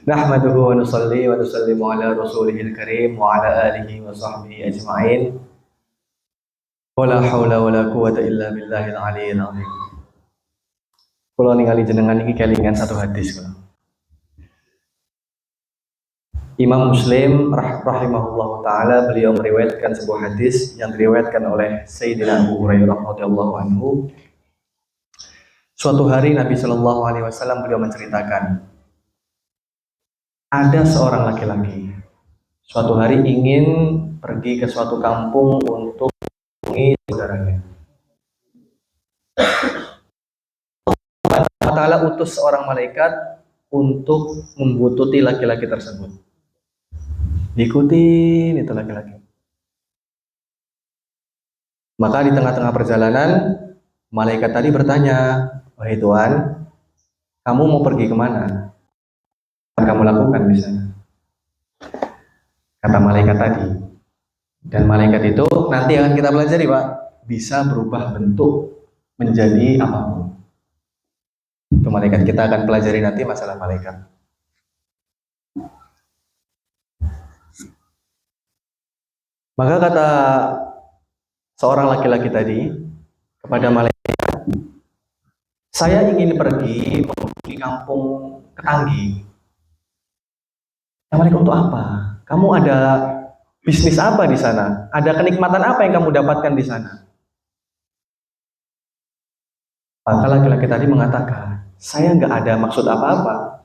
Nahmaduhu wa nusalli wa nusallimu ala rasulihil karim wa ala alihi wa sahbihi ajma'in. Wala hawla wala quwata illa billahil aliyyil azim. Kula ningali jenengan iki kelingan satu hadis kula. Imam Muslim rahimahullah taala beliau meriwayatkan sebuah hadis yang diriwayatkan oleh Sayyidina Abu Hurairah radhiyallahu anhu. Suatu hari Nabi Shallallahu alaihi wasallam beliau menceritakan, ada seorang laki-laki suatu hari ingin pergi ke suatu kampung untuk menemui saudaranya. Allah Ta'ala utus seorang malaikat untuk membuntuti laki-laki tersebut. Diikutin itu laki-laki. Maka di tengah-tengah perjalanan, malaikat tadi bertanya, "Wahai Tuhan, kamu mau pergi kemana? Apa kamu lakukan di sana?" Kata malaikat tadi. Dan malaikat itu nanti akan kita pelajari, Pak, bisa berubah bentuk menjadi apapun. Itu malaikat, kita akan pelajari nanti masalah malaikat. Maka kata seorang laki-laki tadi kepada malaikat, "Saya ingin pergi di kampung Ketanggi." Malaikat, "Untuk apa? Kamu ada bisnis apa di sana? Ada kenikmatan apa yang kamu dapatkan di sana?" Maka laki-laki tadi mengatakan, "Saya nggak ada maksud apa-apa.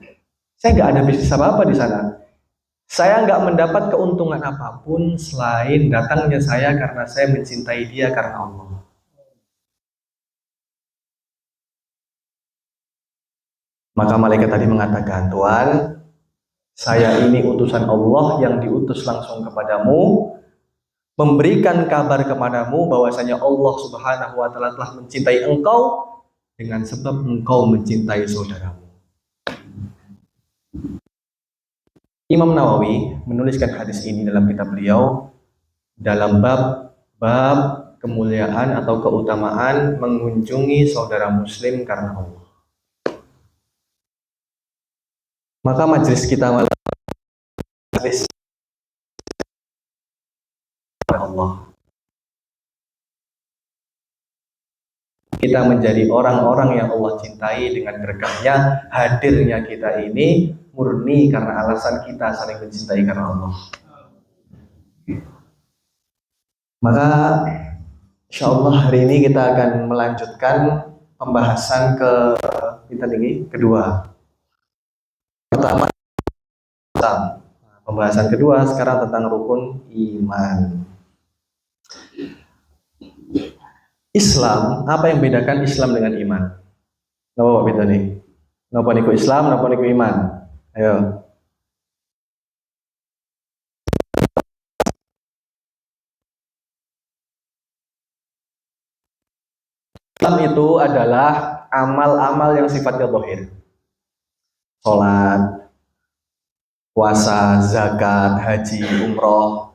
Saya nggak ada bisnis apa-apa di sana. Saya nggak mendapat keuntungan apapun selain datangnya saya karena saya mencintai dia karena Allah." Maka malaikat tadi mengatakan, "Tuhan, saya ini utusan Allah yang diutus langsung kepadamu, memberikan kabar kepadamu bahwasanya Allah Subhanahu wa taala telah mencintai engkau dengan sebab engkau mencintai saudaramu." Imam Nawawi menuliskan hadis ini dalam kitab beliau dalam bab kemuliaan atau keutamaan mengunjungi saudara muslim karena Allah. Maka majelis kita malam majelis Allah. Kita menjadi orang-orang yang Allah cintai dengan berkahnya hadirnya kita ini murni karena alasan kita saling mencintai karena Allah. Maka insya Allah hari ini kita akan melanjutkan pembahasan kedua. Pertama, pembahasan kedua sekarang tentang rukun iman. Islam, apa yang bedakan Islam dengan iman? Napa beda nih? Napa niku Islam, napa niku iman? Ayo. Islam itu adalah amal-amal yang sifatnya zahir. Salat, puasa, zakat, haji, umroh,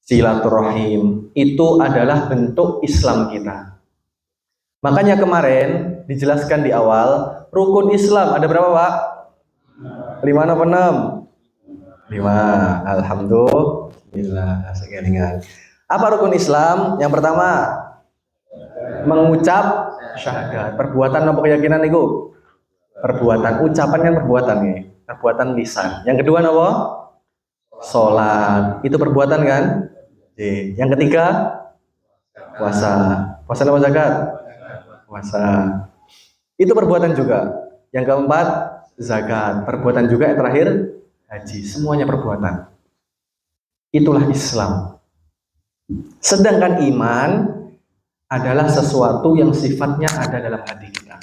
silaturahim, itu adalah bentuk Islam kita. Makanya kemarin dijelaskan di awal, rukun Islam ada berapa, Pak? 5 apa 6? 5. Alhamdulillah, sekelingan. Apa rukun Islam? Yang pertama, mengucap syahadat. Perbuatan apa keyakinan itu? Perbuatan. Ucapan kan perbuatan nih. Perbuatan lisan. Yang kedua apa? Sholat. Itu perbuatan kan? Yang ketiga, puasa. Puasa apa zakat? Puasa. Itu perbuatan juga. Yang keempat, zakat. Perbuatan juga. Yang terakhir, haji. Semuanya perbuatan. Itulah Islam. Sedangkan iman adalah sesuatu yang sifatnya ada dalam hati kita.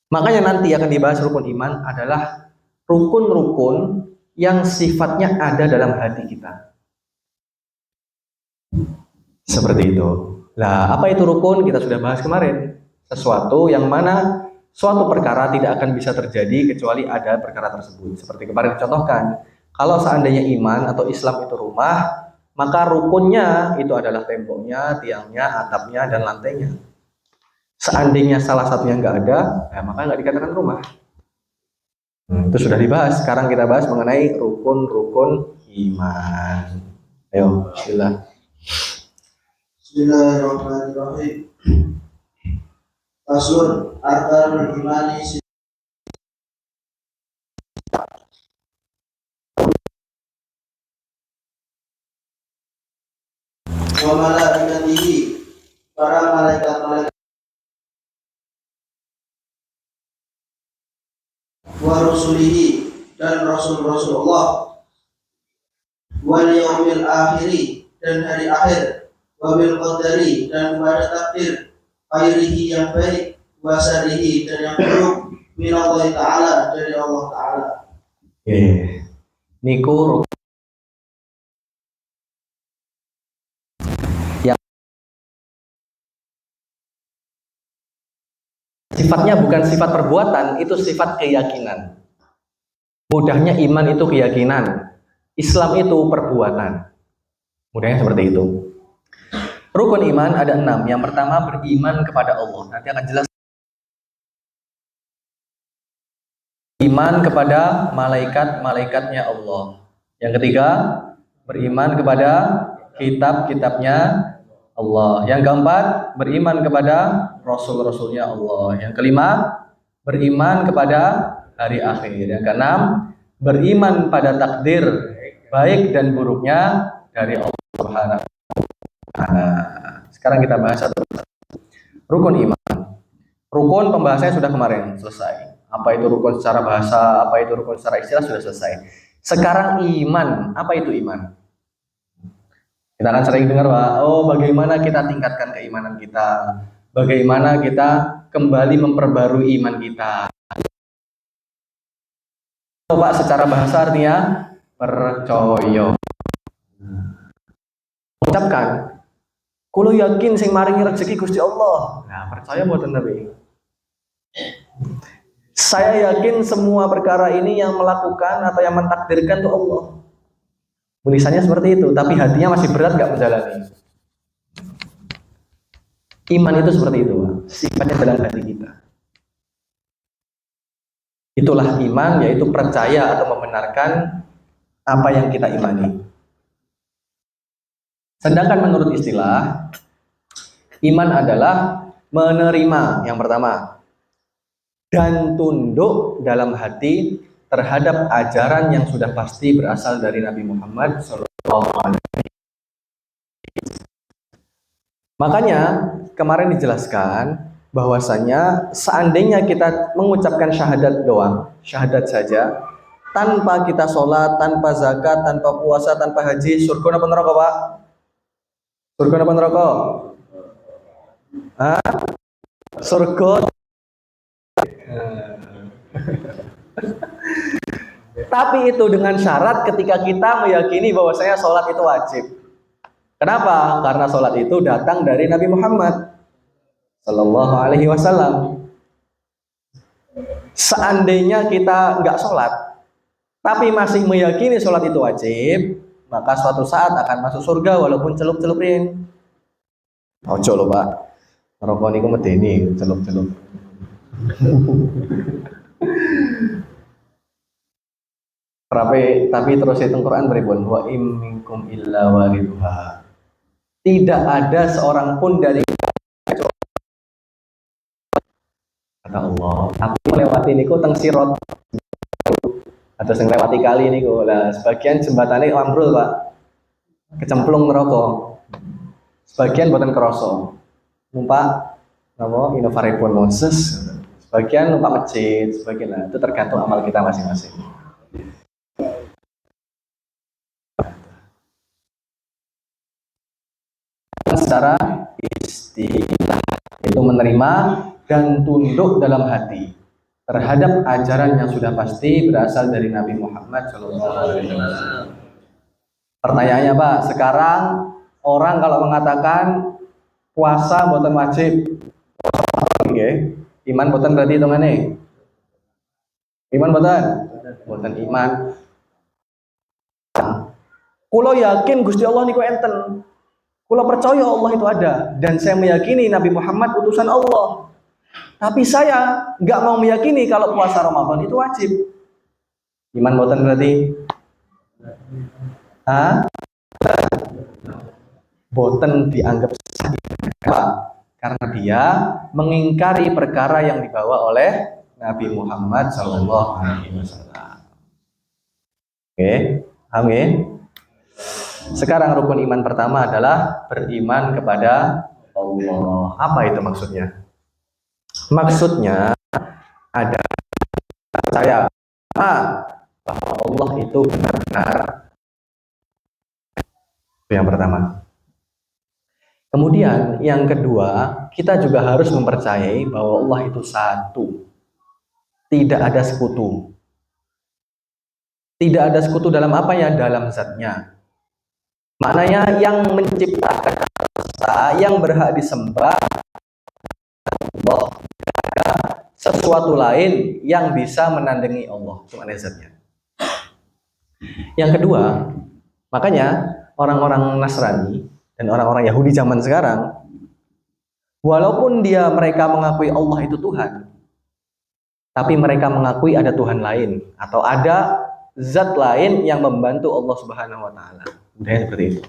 Makanya nanti akan dibahas rukun iman adalah rukun-rukun yang sifatnya ada dalam hati kita. Seperti itu. Lah, apa itu rukun? Kita sudah bahas kemarin. Sesuatu yang mana suatu perkara tidak akan bisa terjadi kecuali ada perkara tersebut. Seperti kemarin dicontohkan, kalau seandainya iman atau Islam itu rumah, maka rukunnya itu adalah temboknya, tiangnya, atapnya, dan lantainya. Seandainya salah satunya nggak ada, maka nggak dikatakan rumah. Itu sudah dibahas. Sekarang kita bahas mengenai rukun-rukun iman. Ayo, bismillah. Bismillahirrahmanirrahim. Faslun arkanul imani wa malaikatihi, para malaikat-malaikat, wa rusulihi, dan rasul-rasulullah, wal yaumil akhiri, dan hari akhir, wa bil qadari, dan pada takdir, khairihi yang baik, wa syarrihi, dan yang buruk, minallahi ta'ala, dari Allah ta'ala. Niku yang sifatnya bukan sifat perbuatan, itu sifat keyakinan. Mudahnya iman itu keyakinan, Islam itu perbuatan. Mudahnya seperti itu. Rukun iman ada 6. Yang pertama beriman kepada Allah. Nanti akan jelas. Iman kepada malaikat-malaikatnya Allah. Yang ketiga beriman kepada kitab-kitabnya Allah. Yang keempat beriman kepada rasul-rasulnya Allah. Yang kelima beriman kepada hari akhir. Yang keenam beriman pada takdir baik dan buruknya dari Allah Subhanahu wa Ta'ala. Sekarang kita bahas satu rukun iman. Rukun pembahasannya sudah kemarin selesai. Apa itu rukun secara bahasa, apa itu rukun secara istilah sudah selesai. Sekarang iman, apa itu iman? Kita akan sering dengar, Pak, bagaimana kita tingkatkan keimanan kita, bagaimana kita kembali memperbarui iman kita. Pak, secara bahasa artinya percaya. Ucapkan, kulo yakin sing maringi rezeki Gusti Allah. Nah, percaya mboten Nabi. Saya yakin semua perkara ini yang melakukan atau yang mentakdirkan itu Allah. Tulisannya seperti itu, tapi hatinya masih berat gak menjalani. Iman itu seperti itu, sifatnya dalam hati kita. Itulah iman, yaitu percaya atau membenarkan apa yang kita imani. Sedangkan menurut istilah, iman adalah menerima yang pertama dan tunduk dalam hati terhadap ajaran yang sudah pasti berasal dari Nabi Muhammad SAW. Makanya kemarin dijelaskan bahwasanya seandainya kita mengucapkan syahadat doang, syahadat saja, tanpa kita sholat, tanpa zakat, tanpa puasa, tanpa haji, surga apa neraka, Pak? Surga apa neraka? Surga. Tapi itu dengan syarat ketika kita meyakini bahwasanya sholat itu wajib. Kenapa? Karena sholat itu datang dari Nabi Muhammad Sallallahu Alaihi Wasallam. Seandainya kita nggak sholat, tapi masih meyakini sholat itu wajib, maka suatu saat akan masuk surga walaupun celup-celupin. Ojo loh Pak, rokok niku medeni celup-celup. Tapi terus itu Quran beribun wa im minkum illa waridha. Tidak ada seorang pun dari kata Allah, aku melewati niku teng sirot atau sing lewati kali niku. Lah sebagian jembatane ambrul, Pak. Kecemplung neraka. Sebagian boten krasa. Numpak napa Innovaripun Moses. Sebagian numpak masjid, sebagian lah. Itu tergantung amal kita masing-masing. Secara istilah itu menerima dan tunduk dalam hati terhadap ajaran yang sudah pasti berasal dari Nabi Muhammad SAW. Pertanyaannya Pak, sekarang orang kalau mengatakan puasa boten wajib, iman boten berarti hitungannya? Iman boten iman. Kulo yakin Gusti Allah niku enten. Kulo percaya Allah itu ada dan saya meyakini Nabi Muhammad utusan Allah. Tapi saya nggak mau meyakini kalau puasa Ramadan itu wajib. Iman boten berarti? Hah? Boten dianggap sah. Kenapa? Karena dia mengingkari perkara yang dibawa oleh Nabi Muhammad SAW. Oke, paham ya? Sekarang rukun iman pertama adalah beriman kepada Allah. Apa itu maksudnya? Maksudnya ada percaya bahwa Allah itu benar-benar. Itu yang pertama. Kemudian yang kedua, kita juga harus mempercayai bahwa Allah itu satu. Tidak ada sekutu. Tidak ada sekutu dalam apa ya? Dalam zatnya. Maknanya yang menciptakan semesta, yang berhak disembah Allah. Sesuatu lain yang bisa menandingi Allah, cuma zatnya. Yang kedua, makanya orang-orang Nasrani dan orang-orang Yahudi zaman sekarang, walaupun mereka mengakui Allah itu Tuhan, tapi mereka mengakui ada Tuhan lain atau ada zat lain yang membantu Allah Subhanahu wa taala. Budaya seperti itu.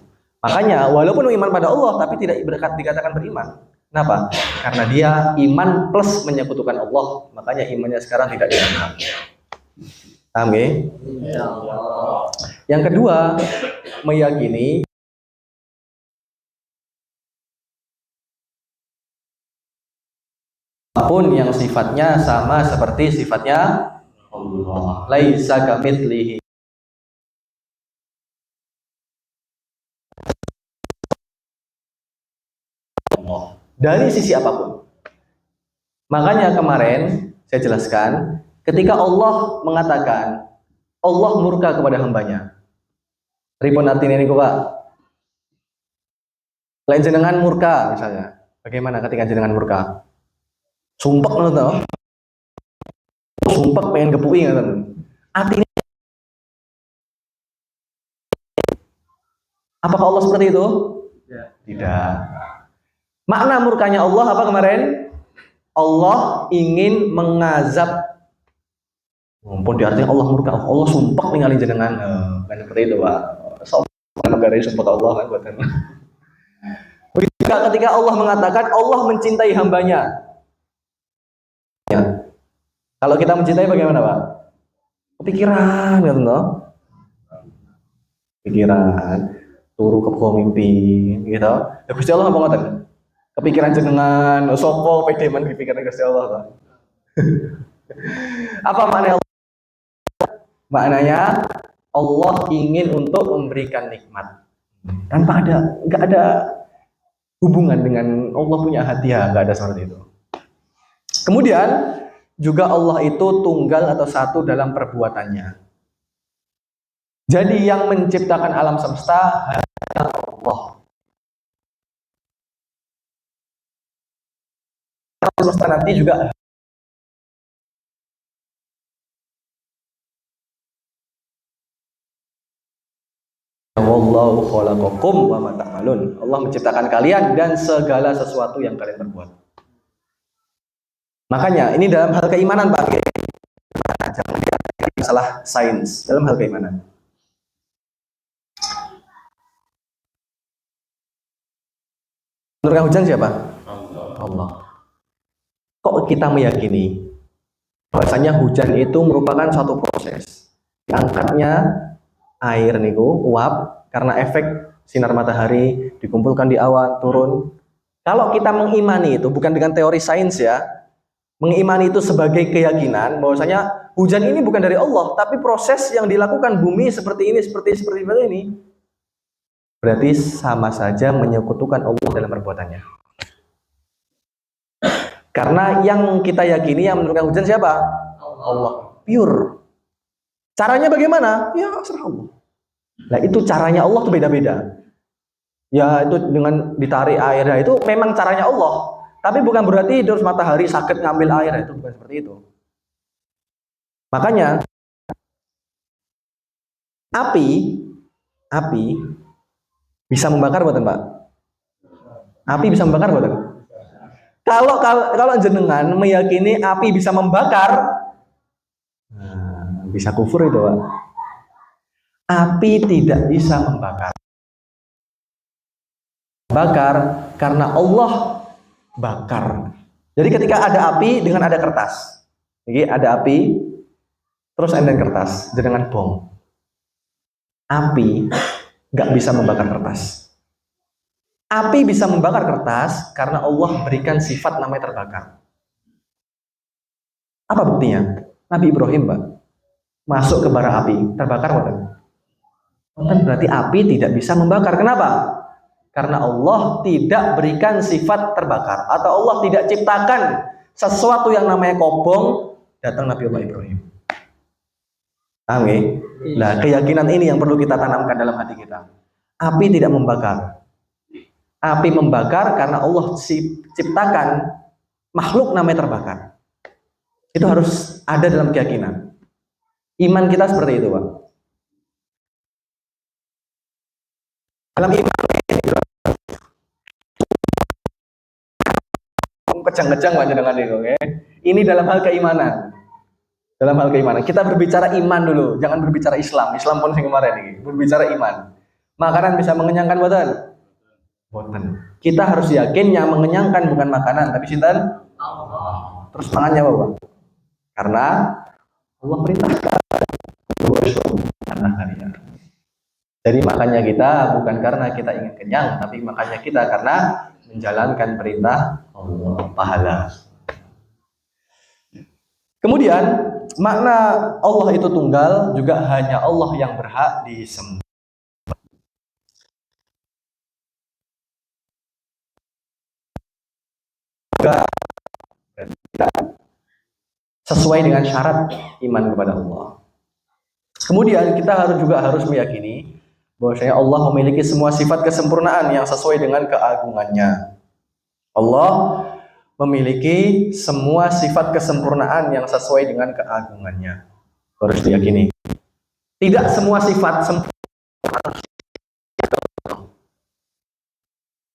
Makanya walaupun iman pada Allah tapi tidak dikatakan beriman. Kenapa? Karena dia iman plus menyekutukan Allah, makanya imannya sekarang tidak dianggap. Paham ya? Yang kedua, meyakini apapun yang sifatnya sama seperti sifatnya Allah. Laisa kamitslihi. Dari sisi apapun. Makanya kemarin saya jelaskan, ketika Allah mengatakan Allah murka kepada hambanya. Ripun artinya ini Pak. Lain jenengan murka misalnya. Bagaimana ketika jenengan murka? Sumpek ngono. Sumpek pengen gepui ngono. Artinya apakah Allah seperti itu? Tidak. Makna murkanya Allah apa kemarin? Allah ingin mengazab. Mumpun diartikan Allah murka, Allah sumpah ninggalin jenengan. Bukan seperti itu, Pak. Sopan negara sumpah Allah kan buatan. Begitu juga ketika Allah mengatakan Allah mencintai hambanya. Ya. Kalau kita mencintai bagaimana, Pak? Kepikiran, gitu loh. Pikiran, turu ke mimpi, gitu. Ya Gusti Allah apa ngoten? Kepikiran jenengan, sopo pede man pikiran Gusti Allah, Pak. Apa maknanya? Maknanya Allah ingin untuk memberikan nikmat tanpa nggak ada hubungan dengan Allah punya hadiah, nggak ada seperti itu. Kemudian juga Allah itu tunggal atau satu dalam perbuatannya. Jadi yang menciptakan alam semesta adalah Allah. Alam semesta nanti juga Wallahu khalaqakum wa ma ta'malun. Allah menciptakan kalian dan segala sesuatu yang kalian perbuat. Makanya ini dalam hal keimanan, Pak. Jangan lihat masalah sains, dalam hal keimanan. Menurunkan hujan siapa? Allah. Kok kita meyakini bahwasanya hujan itu merupakan suatu proses? Diangkatnya air niku uap karena efek sinar matahari dikumpulkan di awan turun. Kalau kita mengimani itu bukan dengan teori sains ya, mengimani itu sebagai keyakinan bahwasanya hujan ini bukan dari Allah, tapi proses yang dilakukan bumi seperti ini, seperti ini, berarti sama saja menyekutukan Allah dalam perbuatannya. Karena yang kita yakini yang menurunkan hujan siapa? Allah. Pure. Caranya bagaimana? Ya serah Allah. Nah itu caranya Allah tuh beda-beda. Ya itu dengan ditarik airnya itu memang caranya Allah. Tapi bukan berarti terus matahari sakit ngambil air, itu bukan seperti itu. Makanya api bisa membakar buatan Pak? Api bisa membakar buatan? Kalau jenengan meyakini api bisa membakar, bisa kufur itu, Pak. Api tidak bisa membakar. Bakar karena Allah bakar. Jadi ketika ada api dengan ada kertas. Jadi ada api terus ada kertas dengan bom. Api nggak bisa membakar kertas. Api bisa membakar kertas karena Allah berikan sifat namanya terbakar. Apa buktinya? Nabi Ibrahim, Pak, masuk ke bara api, terbakar bukan? Bukan, berarti api tidak bisa membakar. Kenapa? Karena Allah tidak berikan sifat terbakar, atau Allah tidak ciptakan sesuatu yang namanya kobong datang Nabi Allah Ibrahim. Paham ya? Nah, keyakinan ini yang perlu kita tanamkan dalam hati kita. Api tidak membakar. Api membakar karena Allah ciptakan makhluk namanya terbakar. Itu harus ada dalam keyakinan. Iman kita seperti itu, Pak. Dalam iman kejang-kejang dengan itu, okay? Ini dalam hal keimanan. Dalam hal keimanan, kita berbicara iman dulu, jangan berbicara Islam. Islam pun yang kemarin ini, berbicara iman. Makanan bisa mengenyangkan badan? Boten. Kita harus yakin yang mengenyangkan bukan makanan, tapi sinten? Allah. Terus tangannya apa? Karena Allah perintahkan. Jadi makannya kita bukan karena kita ingin kenyang, tapi makannya kita karena menjalankan perintah Allah, pahala. Kemudian makna Allah itu tunggal juga hanya Allah yang berhak disembah. Sesuai dengan syarat iman kepada Allah. Kemudian kita juga harus meyakini bahwasanya Allah memiliki semua sifat kesempurnaan yang sesuai dengan keagungannya. Allah memiliki semua sifat kesempurnaan yang sesuai dengan keagungannya. Harus diyakini. Tidak semua sifat sempurna.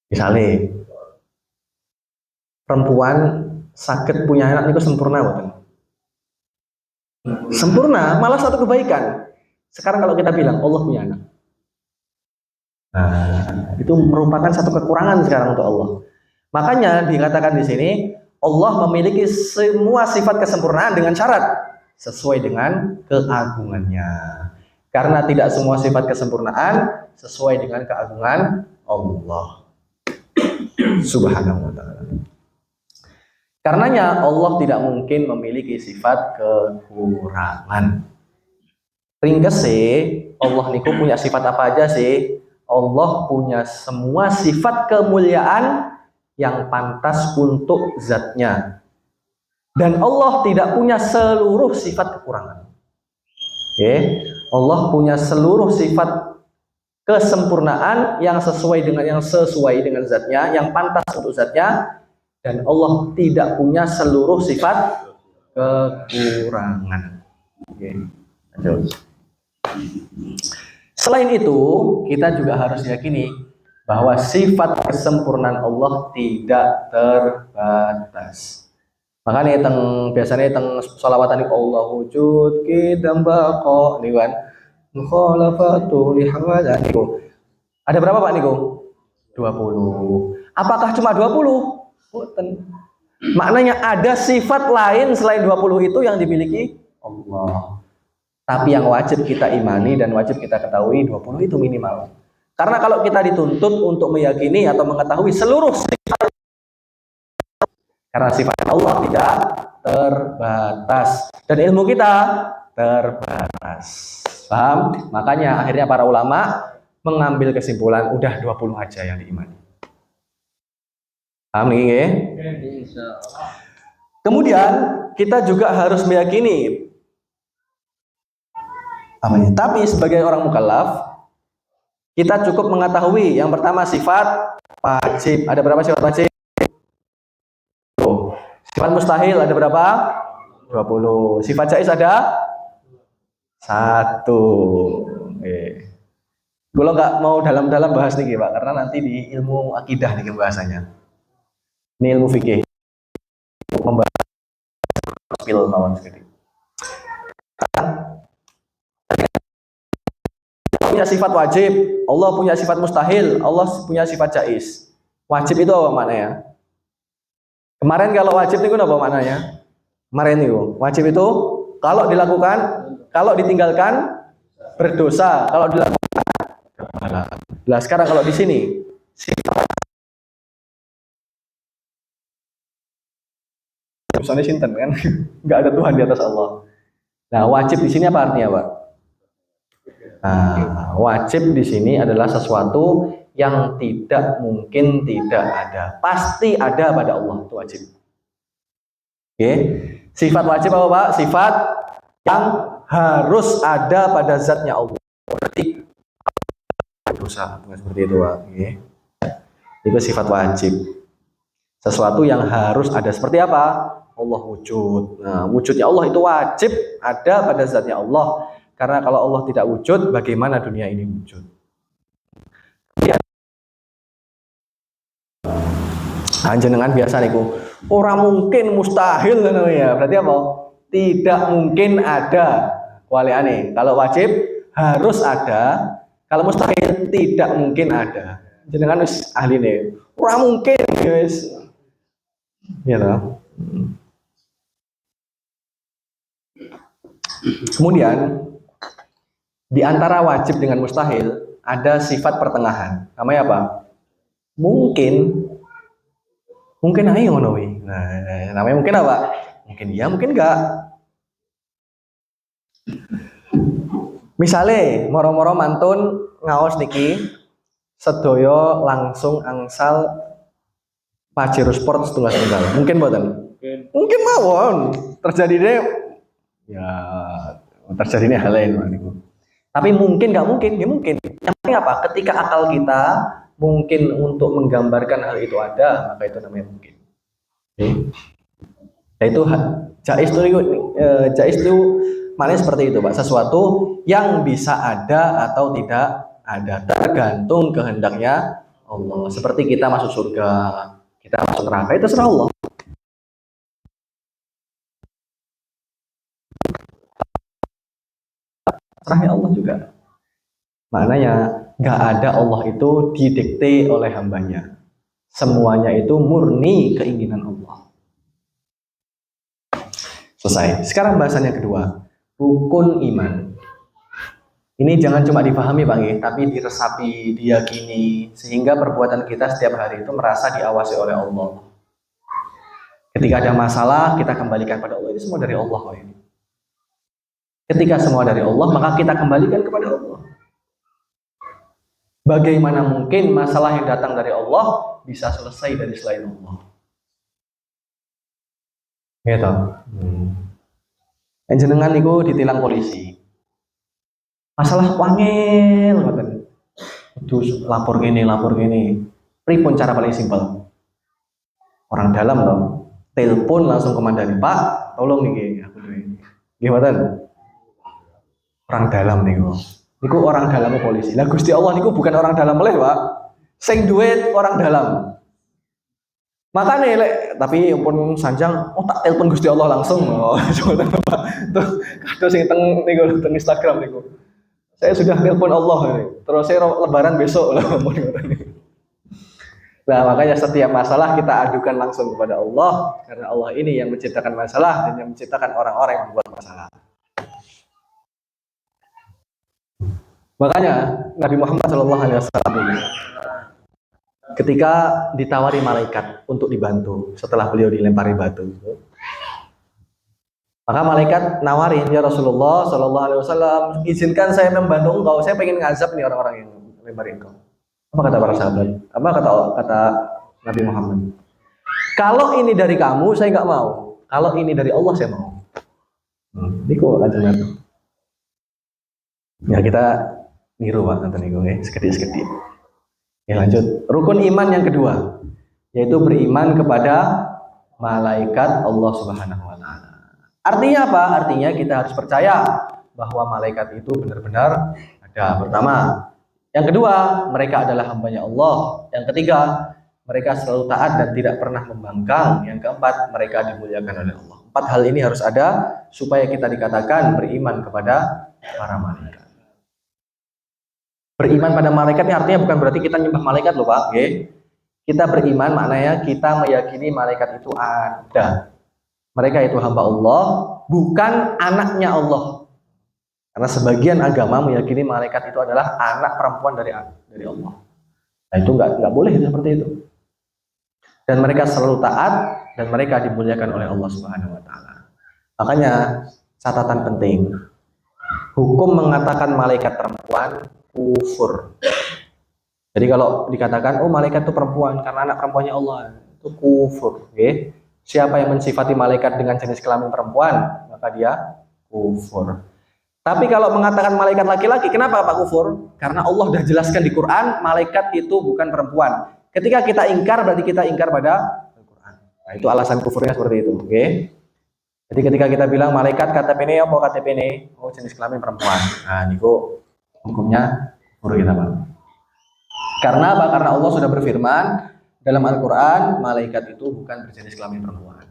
Misalnya, perempuan sakit punya anak itu sempurna, bukan? Sempurna, malah satu kebaikan. Sekarang kalau kita bilang Allah punya anak, nah, itu merupakan satu kekurangan sekarang untuk Allah. Makanya dikatakan di sini Allah memiliki semua sifat kesempurnaan dengan syarat sesuai dengan keagungannya. Karena tidak semua sifat kesempurnaan sesuai dengan keagungan Allah Subhanahu wa ta'ala. Karenanya Allah tidak mungkin memiliki sifat kekurangan. Ringkese, Allah niku punya sifat apa aja sih? Allah punya semua sifat kemuliaan yang pantas untuk zatnya. Dan Allah tidak punya seluruh sifat kekurangan. Oke, Allah punya seluruh sifat kesempurnaan yang sesuai dengan zatnya, yang pantas untuk zatnya. Dan Allah tidak punya seluruh sifat kekurangan. Oke, lanjut. Selain itu, kita juga harus yakini bahwa sifat kesempurnaan Allah tidak terbatas. Makanya biasanya sholawatan Allah wujud kita bako nih kan, mukhalafatu lihawadan niku. Ada berapa Pak niku? 20. Apakah cuma 20? Maknanya ada sifat lain selain 20 itu yang dimiliki Allah. Tapi yang wajib kita imani dan wajib kita ketahui 20 itu minimal. Karena kalau kita dituntut untuk meyakini atau mengetahui seluruh sifat, karena sifat Allah tidak terbatas dan ilmu kita terbatas. Paham? Makanya akhirnya para ulama mengambil kesimpulan udah 20 aja yang diimani. Paham nih ya? Kemudian kita juga harus meyakini tapi sebagai orang mukallaf kita cukup mengetahui yang pertama sifat wajib. Ada berapa sifat wajib? Sifat mustahil ada berapa? 20. Sifat jaiz ada 1. Kalau nggak mau dalam-dalam bahas nih Pak, karena nanti di ilmu akidah nih bahasanya. Ini ilmu fikih. Membahas skill mawon sedikit. punya sifat wajib, Allah punya sifat mustahil, Allah punya sifat jaiz. Wajib itu apa maknanya? Kemarin kalau wajib itu apa maknanya? Kemarin itu wajib itu kalau dilakukan, kalau ditinggalkan berdosa, kalau dilakukan. Nah, sekarang kalau di sini misalnya sinten kan, nggak ada Tuhan di atas Allah. Nah, wajib di sini apa artinya, Pak? Nah, wajib di sini adalah sesuatu yang tidak mungkin tidak ada, pasti ada pada Allah, itu wajib. Oke, sifat wajib apa, Pak? Sifat yang harus ada pada zatnya Allah. Berarti dosa, bukan seperti itu, Pak. Oke. Itu sifat wajib. Sesuatu yang harus ada, seperti apa? Allah wujud. Nah, wujudnya Allah itu wajib ada pada zatnya Allah. Karena kalau Allah tidak wujud, bagaimana dunia ini wujud? Ya. Jenengan biasa niku, orang mungkin mustahil ya. Berarti apa? Tidak mungkin ada. Waliane. Kalau wajib harus ada, kalau mustahil tidak mungkin ada. Jenengan wis ahli nih. Orang mungkin guys. Ya toh. Kemudian di antara wajib dengan mustahil ada sifat pertengahan. Namanya apa? Mungkin. Mungkin ayo ngono wi. Nah, namanya mungkin apa? Mungkin iya, mungkin enggak. Misale moro-moro mantun ngaos niki sedaya langsung angsal Pajero Sport setunggal-tunggal. Mungkin mboten? Mungkin mawon. Terjadine ya terjadine hal lain niku. Tapi mungkin nggak mungkin, ya mungkin. Yang penting apa? Ketika akal kita mungkin untuk menggambarkan hal itu ada, maka itu namanya mungkin. Oke. Nah, itu jaiz itu maknanya seperti itu, Pak. Sesuatu yang bisa ada atau tidak ada, tergantung kehendaknya Allah. Seperti kita masuk surga, kita masuk neraka, itu serah Allah. Serahnya Allah juga. Maknanya nggak ada Allah itu didikte oleh hambanya. Semuanya itu murni keinginan Allah. Selesai. Sekarang bahasannya kedua, rukun iman. Ini jangan cuma dipahami, Pak, tapi diresapi, diyakini, sehingga perbuatan kita setiap hari itu merasa diawasi oleh Allah. Ketika ada masalah, kita kembalikan pada Allah. Ini semua dari Allah, Pak. Ketika semua dari Allah, maka kita kembalikan kepada Allah. Bagaimana mungkin masalah yang datang dari Allah bisa selesai dari selain Allah? Gitu. Jenengan niku ditilang polisi. Masalah wangel ngoten. Kudu lapor gini. Pripun cara paling simpel? Orang dalam toh. Telepon langsung komandan, "Pak, tolong niki aku duwe." Nggih mboten? Orang dalam niku. Niku orang dalamnya polisi. Lah Gusti Allah niku bukan orang dalam meleh, Pak. Sing duwe orang dalam. Makanya tapi pun sanjang, oh tak telepon Gusti Allah langsung. Oh, coba Pak. Tuh kado sing teng niku teng Instagram niku. Saya sudah telepon Allah. Terus saya lebaran besok lah. Nah, makanya setiap masalah kita adukan langsung kepada Allah, karena Allah ini yang menciptakan masalah dan yang menciptakan orang-orang yang membuat masalah. Makanya Nabi Muhammad SAW ketika ditawari malaikat untuk dibantu setelah beliau dilempari batu, maka malaikat nawarin, "Ya Rasulullah SAW, izinkan saya membantu engkau. Saya pengen ngazab nih orang-orang yang lempari engkau." Apa kata para sahabat? Apa kata Nabi Muhammad? "Kalau ini dari kamu, saya nggak mau. Kalau ini dari Allah, saya mau." Ini kok aja ya kita niru, Pak, nanti niku nggih, sekedhik-sekedhik. Ya lanjut. Rukun iman yang kedua, yaitu beriman kepada malaikat Allah Subhanahu wa taala. Artinya apa? Artinya kita harus percaya bahwa malaikat itu benar-benar ada. Pertama. Yang kedua, mereka adalah hambanya Allah. Yang ketiga, mereka selalu taat dan tidak pernah membangkang. Yang keempat, mereka dimuliakan oleh Allah. 4 hal ini harus ada supaya kita dikatakan beriman kepada para malaikat. Beriman pada malaikat ini artinya bukan berarti kita nyembah malaikat loh Pak. Oke. Kita beriman maknanya kita meyakini malaikat itu ada. Mereka itu hamba Allah, bukan anaknya Allah. Karena sebagian agama meyakini malaikat itu adalah anak perempuan dari Allah. Nah itu nggak boleh seperti itu. Dan mereka selalu taat dan mereka dimuliakan oleh Allah Subhanahu Wa Taala. Makanya catatan penting, hukum mengatakan malaikat perempuan kufur. Jadi kalau dikatakan oh malaikat itu perempuan karena anak perempuannya Allah, itu kufur. Okay? Siapa yang mensifati malaikat dengan jenis kelamin perempuan, maka dia kufur. Tapi kalau mengatakan malaikat laki-laki, kenapa Pak kufur? Karena Allah sudah jelaskan di Quran, malaikat itu bukan perempuan. Ketika kita ingkar, berarti kita ingkar pada Al-Quran. Nah, itu alasan kufurnya seperti itu. Oke? Okay? Jadi ketika kita bilang malaikat KTP ini apa KTP ini? Oh jenis kelamin perempuan. Nah, niku hukumnya kufur kita Pak. Karena apa? Karena Allah sudah berfirman dalam Al-Quran, malaikat itu bukan berjenis kelamin perempuan.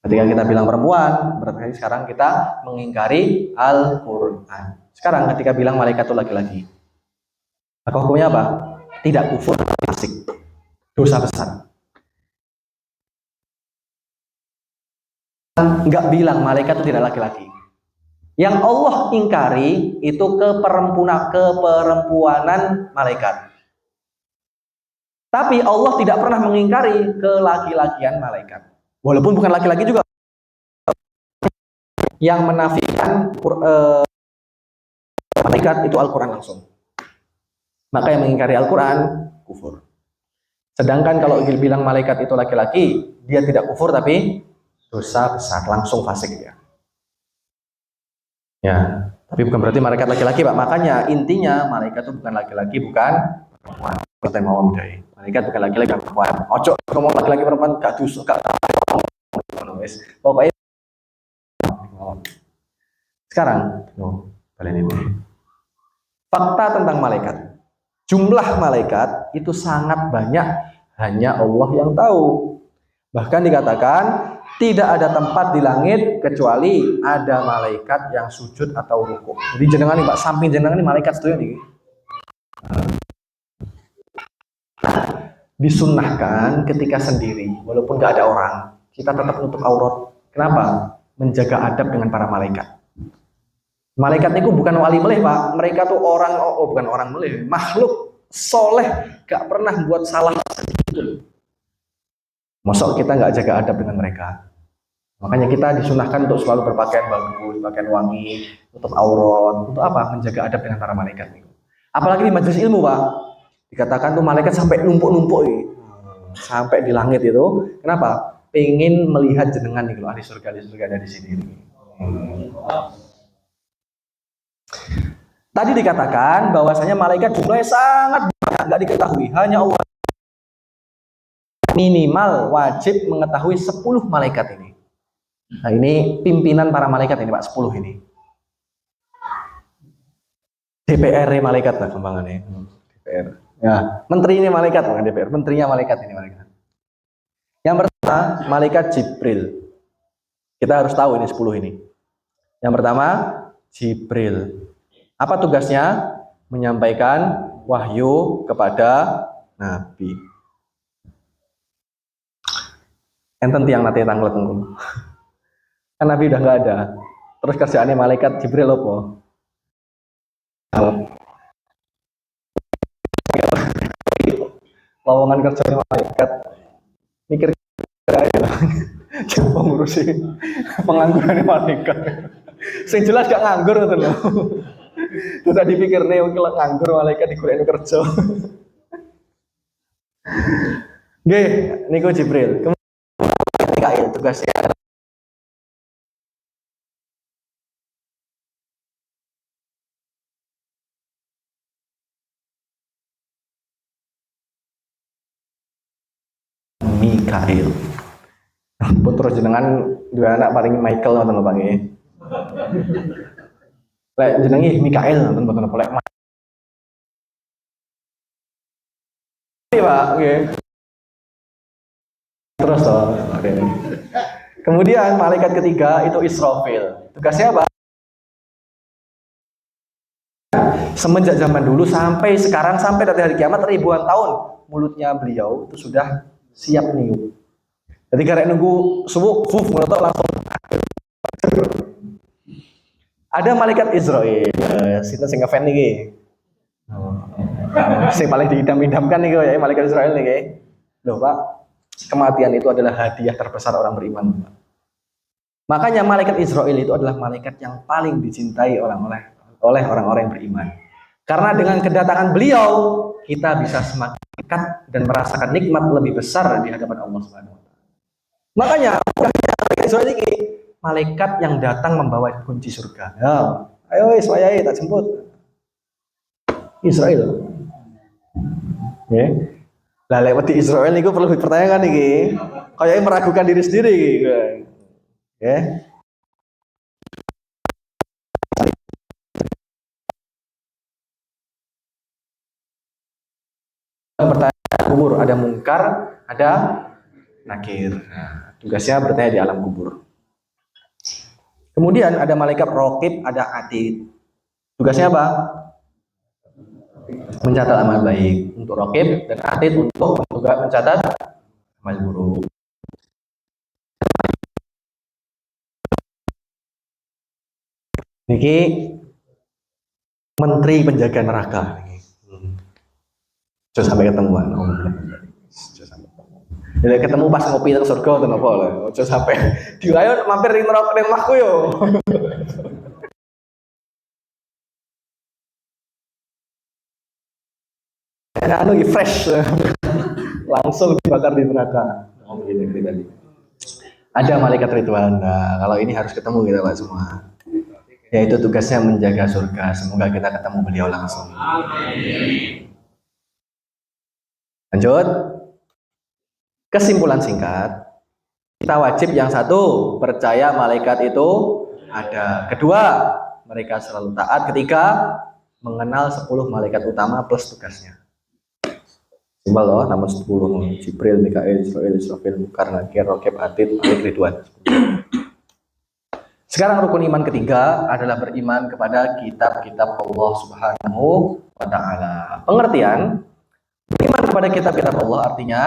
Ketika kita bilang perempuan, berarti sekarang kita mengingkari Al-Quran. Sekarang ketika bilang malaikat itu laki-laki, maka hukumnya apa? Tidak kufur, fasik, dosa besar. Enggak bilang malaikat itu tidak laki-laki. Yang Allah ingkari itu keperempuanan malaikat. Tapi Allah tidak pernah mengingkari kelaki-lakian malaikat. Walaupun bukan laki-laki juga. Yang menafikan malaikat itu Al-Quran langsung. Maka yang mengingkari Al-Quran kufur. Sedangkan kalau bilang malaikat itu laki-laki, dia tidak kufur tapi dosa besar, langsung fasik dia. Ya, tapi bukan berarti malaikat laki-laki Pak. Makanya intinya malaikat itu bukan laki-laki, bukan perempuan. Seperti mau mudai. Malaikat bukan laki-laki, bukan perempuan. Ojo ngomong laki-laki perempuan gak dosa, gak. Pokoknya sekarang kalian ini fakta tentang malaikat. Jumlah malaikat itu sangat banyak, hanya Allah yang tahu. Bahkan dikatakan tidak ada tempat di langit kecuali ada malaikat yang sujud atau rukuk. Jadi jenengan nih Pak, samping jenengan ini malaikat setuju nih. Disunnahkan ketika sendiri, walaupun nggak ada orang, kita tetap nutup aurat. Kenapa? Menjaga adab dengan para malaikat. Malaikat itu bukan wali meleh Pak, mereka tuh orang, bukan orang meleh, makhluk soleh, gak pernah buat salah sedikit. Masa kita nggak jaga adab dengan mereka? Makanya kita disunahkan untuk selalu berpakaian bagus, pakaian wangi, tutup aurat. Untuk apa? Menjaga adab dengan para malaikat. Apalagi di majelis ilmu Pak, dikatakan tuh malaikat sampai numpuk-numpuk, sampai di langit itu. Kenapa? Pengen melihat jenengan nih, ahli surga ada di sini. Tadi dikatakan bahwasanya malaikat jumlahnya sangat banyak, nggak diketahui, hanya Allah minimal wajib mengetahui 10 malaikat ini. Nah ini pimpinan para malaikat ini Pak, 10 ini. DPR malaikat lah kembangannya. DPR. Ya, menteri ini malaikat bukan DPR, menterinya malaikat ini malaikat. Yang pertama, malaikat Jibril. Kita harus tahu ini 10 ini. Yang pertama, Jibril. Apa tugasnya? Menyampaikan wahyu kepada Nabi. Enten tiang nanti tanglet tengku. Kan Nabi udah nggak ada. Terus kerjaannya malaikat Jibril apa? Lowongan kerjanya malaikat. Mikir siapa ngurusin pengangguran malaikat. Sing jelas gak nganggur ngoten lho. Terus tadi pikir nih kalau nganggur malaikat digoleki kerja. Nggih, niku Jibril. Kemudian tugasnya Mikail. Putra jenengan dua anak paling Michael ngoten lho Pak nggih. Lek jenenge Mikail ngoten mboten apa lek. Iya Pak, nggih. Terus toh. Kemudian malaikat ketiga itu Israfil. Tugasnya apa? semenjak zaman dulu sampai sekarang, sampai dari hari kiamat ribuan tahun, mulutnya beliau itu sudah siap niup. Jadi karek nunggu subuh, ngono langsung. Ada malaikat Israel, sinten sing ngefan niki. Sing paling diidam-idamkan nih ya malaikat Israel nih. Loh Pak, kematian itu adalah hadiah terbesar orang beriman. Makanya malaikat Israel itu adalah malaikat yang paling dicintai oleh orang-orang yang beriman. Karena dengan kedatangan beliau, kita bisa semakin dekat dan merasakan nikmat lebih besar di hadapan Allah Subhanahu wa taala. Makanya malaikat Israel ini malaikat yang datang membawa kunci surga. Ya, ayo wis wayahe tak jemput. Israel. Ya. Lah lewat di Israel niku perlu dipertanyakan iki. Kayaknya meragukan diri sendiri iki. Ya. Pertanyaan kubur, ada mungkar, ada nakir. Nah, tugasnya bertanya di alam kubur. Kemudian ada malaikat raqib, ada atid. Tugasnya apa? Mencatat amal baik. Untuk raqib dan atid untuk juga mencatat amal buruk. Niki menteri penjaga neraka. Coba sampai ketemuan. Jadi ketemu pas ngopi nang surga atau apa lah. Coba sampai dilayon mampir ning neraka ning omahku yo. Anu fresh langsung dibakar di neraka. Ada malaikat Ridwan. Nah, kalau ini harus ketemu kita Pak semua. Yaitu tugasnya menjaga surga. Semoga kita ketemu beliau langsung. Lanjut. Kesimpulan singkat. Kita wajib yang satu, percaya malaikat itu ada. Kedua, mereka selalu taat. Ketiga, mengenal 10 malaikat utama plus tugasnya. Simbol loh, nama 10. Jibril, Mikail, Israfil, Munkar, Nakir, Raqib, Atid, Malik, Ridwan. Sekarang rukun iman ketiga adalah beriman kepada kitab-kitab Allah Subhanahu wa taala. Pengertian beriman kepada kitab-kitab Allah artinya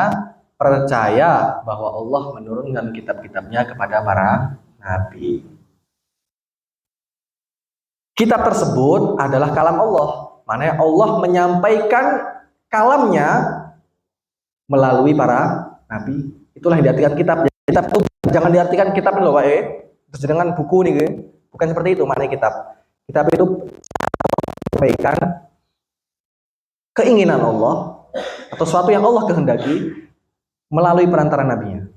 percaya bahwa Allah menurunkan kitab-kitabnya kepada para nabi. Kitab tersebut adalah kalam Allah. Maknanya Allah menyampaikan kalamnya melalui para nabi. Itulah yang diartikan kitab. Kitab itu jangan diartikan kitab loh Pak terus dengan buku nih, bukan seperti itu maknanya kitab. Kitab itu menyampaikan keinginan Allah atau sesuatu yang Allah kehendaki melalui perantara nabinya.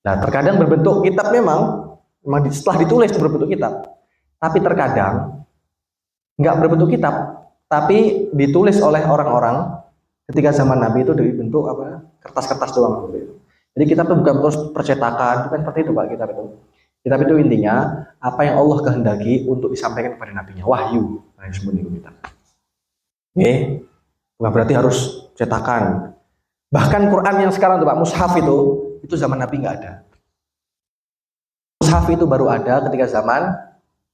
Nah, terkadang berbentuk kitab memang setelah ditulis berbentuk kitab, tapi terkadang nggak berbentuk kitab, tapi ditulis oleh orang-orang ketika zaman Nabi itu dibentuk apa kertas-kertas doang. Jadi kitab itu bukan terus percetakan, bukan seperti itu Pak kitab itu. Kitab itu intinya apa yang Allah kehendaki untuk disampaikan kepada nabinya, wahyu. Nah, disebut itu kitab. Oke, bukan berarti harus cetakan. Bahkan Quran yang sekarang tuh Pak, mushaf itu zaman Nabi nggak ada. Mushaf itu baru ada ketika zaman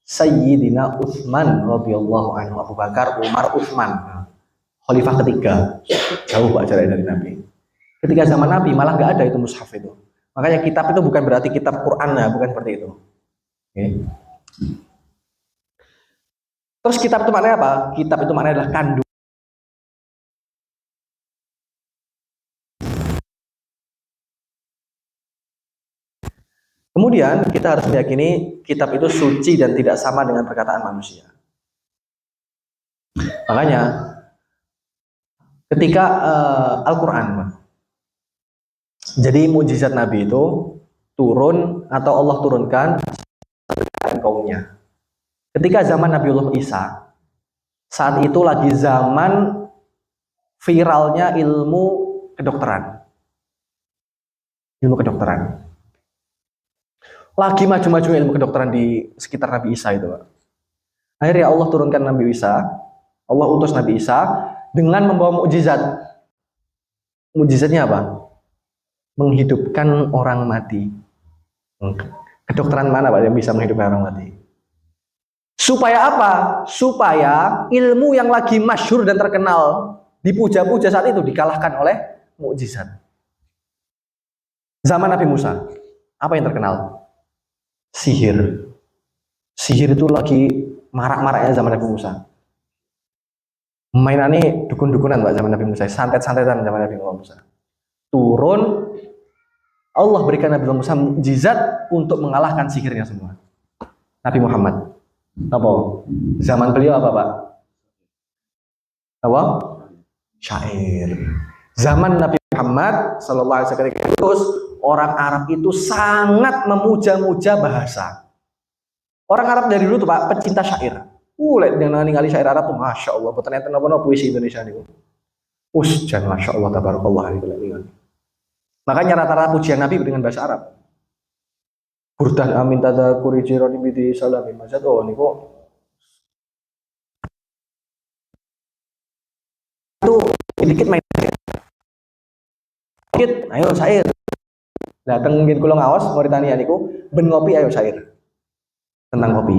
Sayyidina Utsman radhiyallahu anhu, Abu Bakar, Umar, Utsman. Khalifah ketiga. Jauh Pak jaraknya dari Nabi. Ketika zaman Nabi malah nggak ada itu mushaf itu. Makanya kitab itu bukan berarti kitab Quran ya, bukan seperti itu. Oke. Terus kitab itu maknanya apa? Kitab itu maknanya adalah kandung. Kemudian kita harus meyakini kitab itu suci dan tidak sama dengan perkataan manusia. Makanya ketika Al-Quran, jadi mukjizat Nabi itu turun atau Allah turunkan kaumnya. Ketika zaman Nabiullah Isa, saat itu lagi zaman viralnya ilmu kedokteran. Ilmu kedokteran. Lagi maju-maju ilmu kedokteran di sekitar Nabi Isa itu, Pak. Akhirnya Allah turunkan Nabi Isa, Allah utus Nabi Isa dengan membawa mukjizat. Mukjizatnya apa? Menghidupkan orang mati. Kedokteran mana Pak yang bisa menghidupkan orang mati? Supaya apa? Supaya ilmu yang lagi masyhur dan terkenal, dipuja-puja saat itu dikalahkan oleh mukjizat. Zaman Nabi Musa, apa yang terkenal? Sihir. Sihir itu lagi marak-maraknya zaman Nabi Musa. Mainannya dukun-dukunan Mbak zaman Nabi Musa, santet-santetan zaman Nabi Musa. Turun, Allah berikan Nabi Musa mukjizat untuk mengalahkan sihirnya semua. Nabi Muhammad. Apa? Zaman beliau apa, Pak? Apa? Syair. Zaman Nabi Muhammad sallallahu alaihi wasallam terus orang Arab itu sangat memuja-muja bahasa. Orang Arab dari dulu tuh Pak pecinta syair. Lihat yang ningali syair Arab tuh masya Allah. Ternyata nopo puisi Indonesia nih. Jangan masya Allah tabarakallah ini. Makanya rata-rata pujian Nabi dengan bahasa Arab. Burdan amin tadzakuri jirani bidi salami majad. Oh niku itu sedikit main dikit ayo syair. Dateng mungkin kula ngaos Mauritania niku ben ngopi ayo syair. Tentang kopi.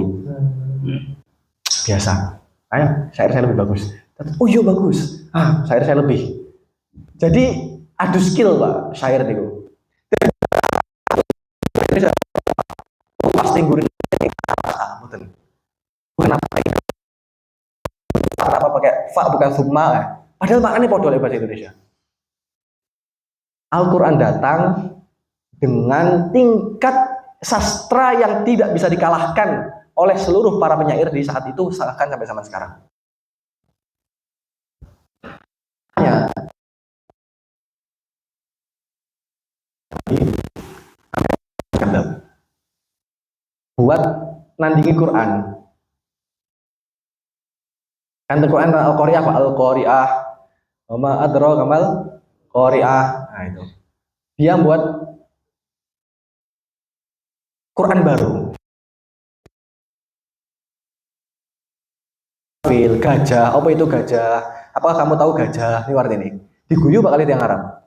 Biasa. Ayo syair saya lebih bagus. Oh iya bagus. Syair saya lebih. Jadi adu skill Pak syair niku. Pasti gurih mboten. Kenapa ya? Apa pakai fa bukan summa ya? Padahal maknanya podo oleh bahasa Indonesia. Al-Quran datang dengan tingkat sastra yang tidak bisa dikalahkan oleh seluruh para penyair di saat itu, bahkan sampai zaman sekarang. Ya. Buat nandingi Quran. Kan Al-Quran Al-Qari'ah Pak, Al-Qari'ah. Wa ma adraka mal Qari'ah. Nah itu. Dia buat Quran baru. Gajah, apa itu gajah? Apakah kamu tahu gajah? Ini arti ini. Diguyu bakal yang Arab.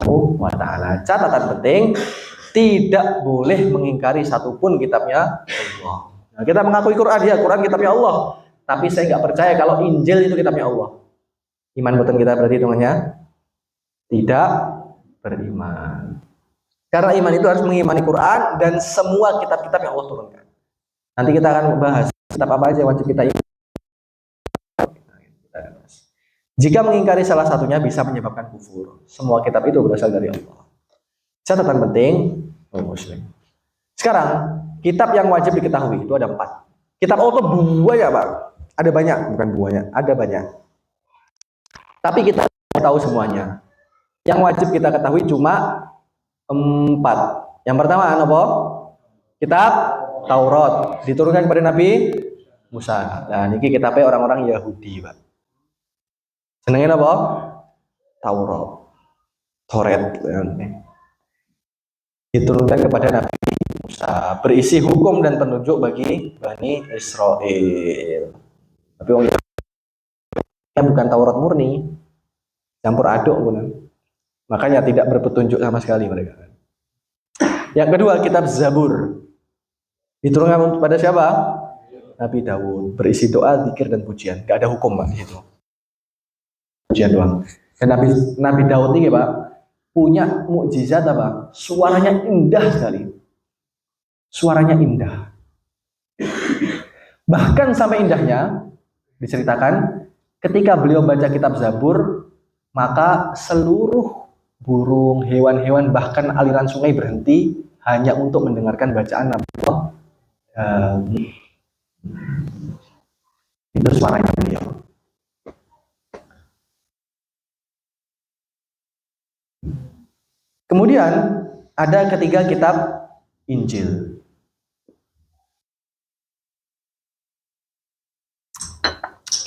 Wa ta'ala. Catatan penting, tidak boleh mengingkari satupun kitabnya Allah. Nah, kita mengakui Quran, ya Quran kitabnya Allah. Tapi saya nggak percaya kalau Injil itu kitabnya Allah. Iman buatan kita berarti hitungannya tidak beriman. Karena iman itu harus mengimani Quran dan semua kitab-kitab yang Allah turunkan. Nanti kita akan bahas kitab apa aja wajib kita imani. Jika mengingkari salah satunya bisa menyebabkan kufur. Semua kitab itu berasal dari Allah. Catatan penting, Muslim. Sekarang, kitab yang wajib diketahui itu ada 4. Kitab Allah buahnya Pak. Ada banyak, bukan buahnya, ada banyak. Tapi kita tahu semuanya. Yang wajib kita ketahui cuma 4. Yang pertama apa? Kitab Taurat diturunkan kepada Nabi Musa. Nah, ini kitabnya orang-orang Yahudi, Pak. Senengin apa? Taurat. Toret. Diturunkan kepada Nabi Musa, berisi hukum dan petunjuk bagi Bani Israel. Tapi yang bukan Taurat murni, campur aduk benar. Makanya tidak berpetunjuk sama sekali mereka. Yang kedua, kitab Zabur. Diturunkan kepada siapa? Nabi Daud, berisi doa, zikir dan pujian. Gak ada hukum Pak di situ. Pujian doang. Dan Nabi Daud ini Pak punya mukjizat apa? Suaranya indah sekali. Suaranya indah. Bahkan sampai indahnya diceritakan ketika beliau baca kitab Zabur, maka seluruh burung, hewan-hewan, bahkan aliran sungai berhenti hanya untuk mendengarkan bacaan Nabi Allah. Itu suaranya beliau. Kemudian ada ketiga kitab Injil.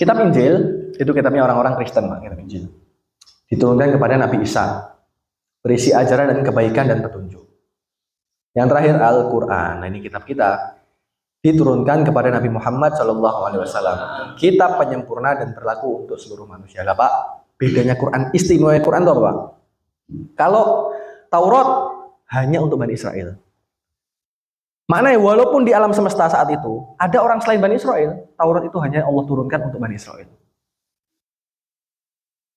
Kitab Injil itu kitabnya orang-orang Kristen, Pak, kitab Injil. Diturunkan kepada Nabi Isa, berisi ajaran dan kebaikan dan petunjuk. Yang terakhir Al-Quran. Nah, ini kitab kita diturunkan kepada Nabi Muhammad SAW. Kitab penyempurna dan berlaku untuk seluruh manusia. Lah Pak, bedanya Quran, istimewa Quran itu apa Pak? Kalau Taurat hanya untuk Bani Israel. Maknanya walaupun di alam semesta saat itu ada orang selain Bani Israel, Taurat itu hanya Allah turunkan untuk Bani Israel.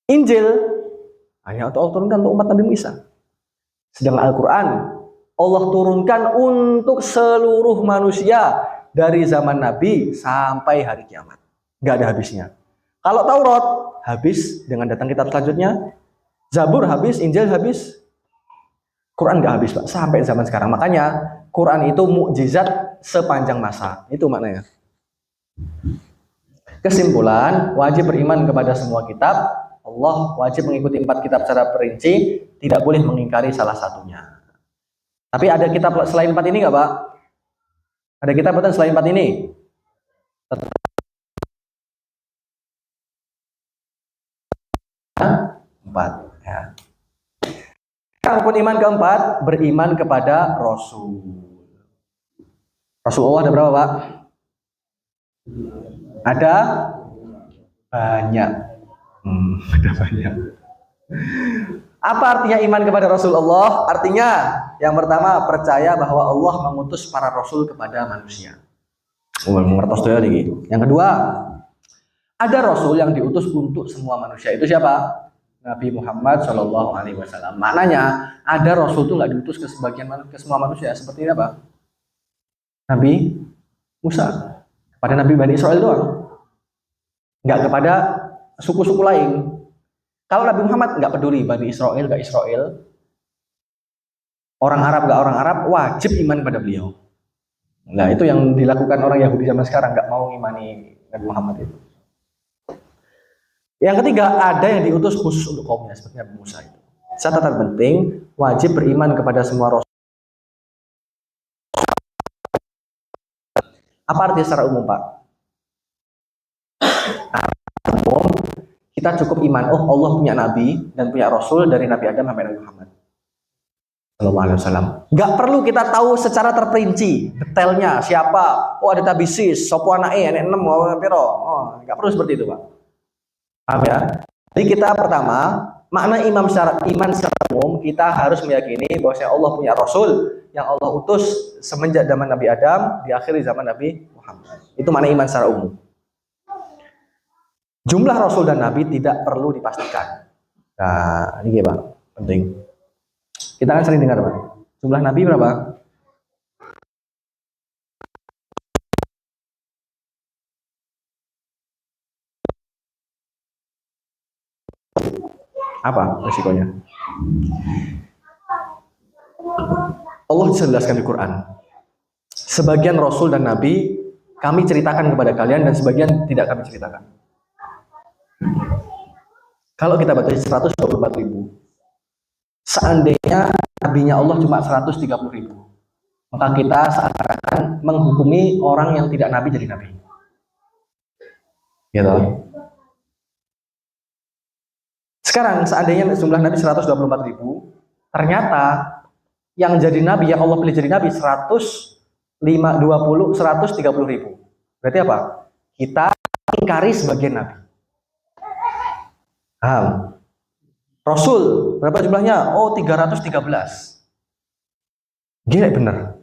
Injil hanya Allah turunkan untuk umat Nabi Musa. Sedangkan Al-Quran Allah turunkan untuk seluruh manusia dari zaman Nabi sampai hari kiamat. Nggak ada habisnya. Kalau Taurat habis dengan datang kitab selanjutnya, Zabur habis, Injil habis, Quran nggak habis Pak, sampai zaman sekarang. Makanya Quran itu mukjizat sepanjang masa. Itu maknanya. Kesimpulan, wajib beriman kepada semua kitab. Allah wajib mengikuti 4 kitab secara perinci, tidak boleh mengingkari salah satunya. Tapi ada kitab selain 4 ini nggak Pak? Ada kitab selain 4 ini? 4 ya. Rukun iman keempat, beriman kepada Rasul. Rasulullah ada berapa Pak? Ada banyak. Ada banyak. Apa artinya iman kepada Rasulullah? Artinya yang pertama percaya bahwa Allah mengutus para Rasul kepada manusia. Mengertos doa lagi. Yang kedua, ada Rasul yang diutus untuk semua manusia. Itu siapa? Nabi Muhammad Shallallahu Alaihi Wasallam. Maknanya ada Rasul itu nggak diutus ke semua manusia. Seperti apa? Nabi Musa kepada Nabi Bani Israel doang, nggak kepada suku-suku lain. Kalau Nabi Muhammad nggak peduli Bani Israel nggak Israel, orang Arab nggak orang Arab, wajib iman pada beliau. Nah itu yang dilakukan orang Yahudi zaman sekarang, nggak mau ngimani Nabi Muhammad itu. Yang ketiga, ada yang diutus khusus untuk kaumnya seperti Nabi Musa itu. Catatan penting, wajib beriman kepada semua Rasul. Apa artinya secara umum Pak? Umum, kita cukup iman, oh Allah punya Nabi dan punya Rasul dari Nabi Adam sampai Nabi Muhammad Sallallahu Alaihi Wasallam. Gak perlu kita tahu secara terperinci detailnya siapa. Oh ada tabisis, sopo anake, anak 6, gak perlu seperti itu Pak. Paham ya? Jadi kita pertama, makna iman secara umum, kita harus meyakini bahwa Allah punya Rasul yang Allah utus semenjak zaman Nabi Adam, diakhiri zaman Nabi Muhammad. Itu makna iman secara umum. Jumlah Rasul dan Nabi tidak perlu dipastikan. Nah, ini Pak, penting. Kita kan sering dengar Pak, jumlah Nabi berapa? Apa resikonya? Allah jelaskan di Quran. Sebagian Rasul dan Nabi kami ceritakan kepada kalian dan sebagian tidak kami ceritakan. Kalau kita baca 124.000, seandainya nabinya Allah cuma 130.000, maka kita seakan-akan menghukumi orang yang tidak nabi jadi nabi. Gitu. Sekarang seandainya jumlah nabi 124.000, ternyata yang jadi nabi, yang Allah pilih jadi nabi 130.000. Berarti apa? Kita ingkari sebagian nabi. Paham? Rasul berapa jumlahnya? Oh 313. Gila bener.